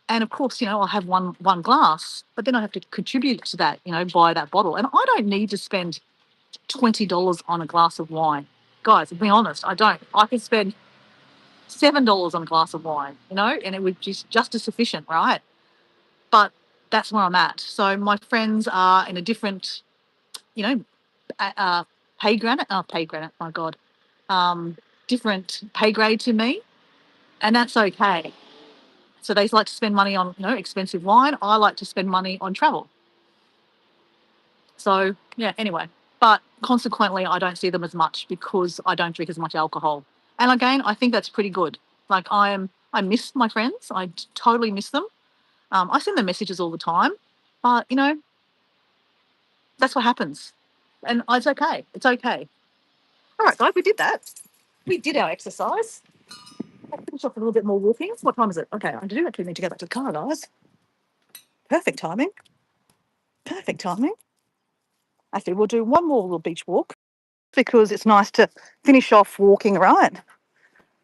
And of course, I'll have one glass, but then I have to contribute to that, buy that bottle. And I don't need to spend $20 on a glass of wine. Guys, to be honest, I don't. I can spend $7 on a glass of wine, and it would just as sufficient, right? But that's where I'm at. So my friends are in a different, you know, pay granite, my God, different pay grade to me, and that's okay. So they like to spend money on, expensive wine. I like to spend money on travel. So yeah, anyway, but consequently, I don't see them as much because I don't drink as much alcohol. And again, I think that's pretty good. Like I miss my friends. I totally miss them. I send them messages all the time, but that's what happens, and it's okay. It's okay. All right, guys, we did that. We did our exercise. I'll finish off a little bit more walking. What time is it? Okay, I do actually need to go back to the car, guys. Perfect timing. Perfect timing. Actually, we'll do one more little beach walk because it's nice to finish off walking, right?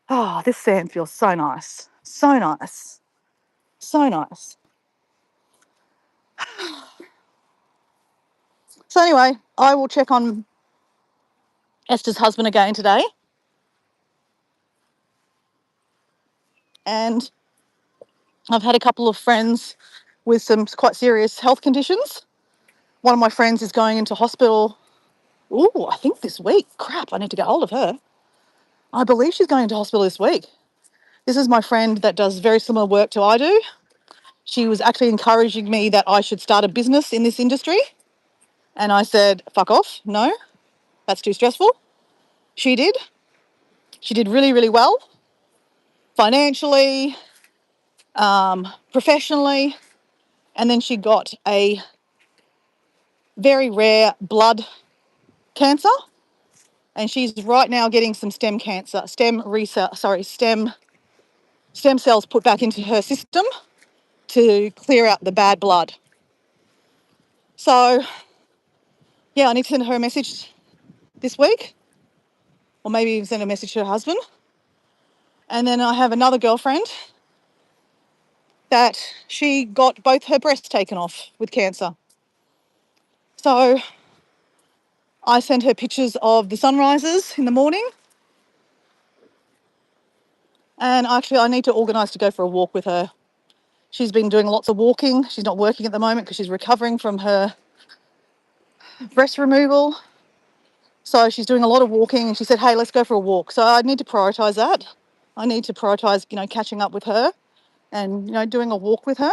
Oh, this sand feels so nice. So nice. So nice. So anyway, I will check on Esther's husband again today. And I've had a couple of friends with some quite serious health conditions. One of my friends is going into hospital. Oh, I think this week. Crap, I need to get hold of her. I believe she's going into hospital this week. This is my friend that does very similar work to I do. She was actually encouraging me that I should start a business in this industry. And I said, fuck off. No, that's too stressful. She did. She did really, really well. Financially, professionally. And then she got a very rare blood cancer. And she's right now getting some stem cells put back into her system to clear out the bad blood. So, yeah, I need to send her a message this week, or maybe even send a message to her husband. And then I have another girlfriend that she got both her breasts taken off with cancer. So I sent her pictures of the sunrises in the morning. And actually, I need to organise to go for a walk with her. She's been doing lots of walking. She's not working at the moment because she's recovering from her breast removal. So she's doing a lot of walking and she said, hey, let's go for a walk. So I need to prioritise that. I need to prioritise, catching up with her and, doing a walk with her.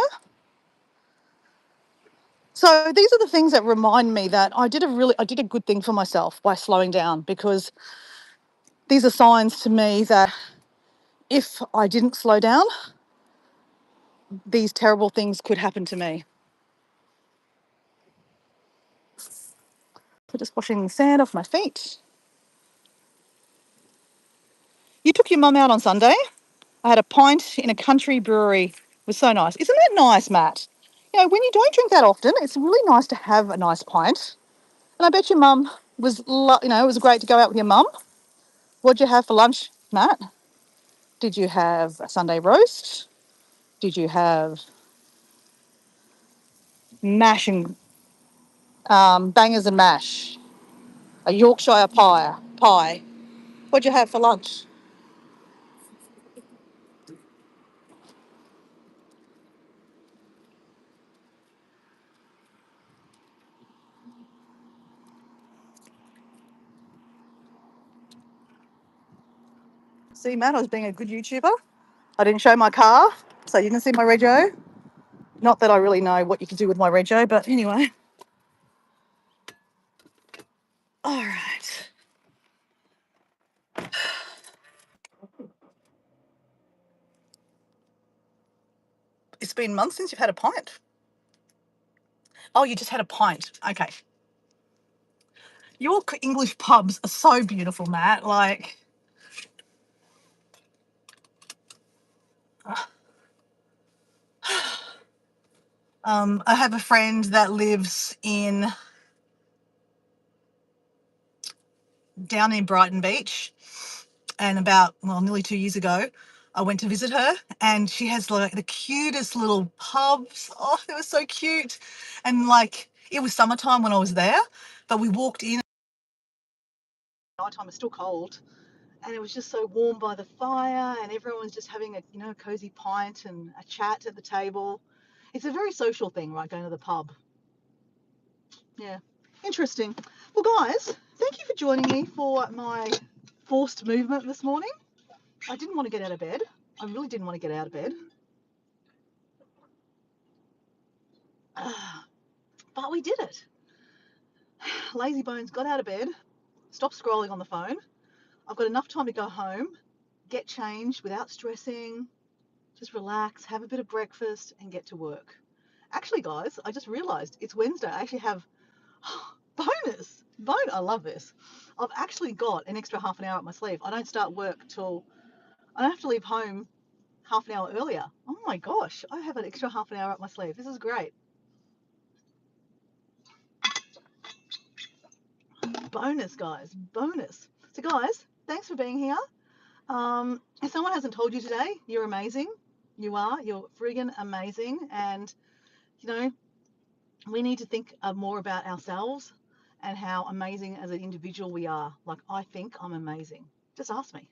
So these are the things that remind me that I did a good thing for myself by slowing down, because these are signs to me that if I didn't slow down, these terrible things could happen to me. So just washing the sand off my feet. You took your mum out on Sunday. I had a pint in a country brewery. It was so nice. Isn't that nice, Matt? When you don't drink that often, it's really nice to have a nice pint. And I bet your mum was, it was great to go out with your mum. What'd you have for lunch, Matt? Did you have a Sunday roast? Did you have mash and bangers and mash? A Yorkshire pie? What'd you have for lunch? See, Matt, I was being a good YouTuber. I didn't show my car, so you didn't see my rego. Not that I really know what you can do with my rego, but anyway. All right. It's been months since you've had a pint. Oh, you just had a pint. Okay. Your English pubs are so beautiful, Matt. Like, I have a friend that lives down in Brighton Beach, and nearly 2 years ago, I went to visit her, and she has like the cutest little pubs. Oh, they were so cute. And like, it was summertime when I was there, but we walked in. Nighttime, it's still cold, and it was just so warm by the fire, and everyone was just having a cozy pint and a chat at the table. It's a very social thing, right? Going to the pub. Yeah, interesting. Well, guys, thank you for joining me for my forced movement this morning. I didn't want to get out of bed. I really didn't want to get out of bed. But we did it. Lazy Bones got out of bed, stopped scrolling on the phone. I've got enough time to go home, get changed without stressing, just relax, have a bit of breakfast, and get to work. Actually, guys, I just realized it's Wednesday. I actually have bonus. I love this. I've actually got an extra half an hour up my sleeve. I don't start work till I don't have to leave home half an hour earlier. Oh my gosh, I have an extra half an hour up my sleeve. This is great. Bonus, guys, bonus. So, guys, thanks for being here. If someone hasn't told you today, you're amazing. You are. You're friggin' amazing. And, you know, we need to think more about ourselves and how amazing as an individual we are. Like, I think I'm amazing. Just ask me.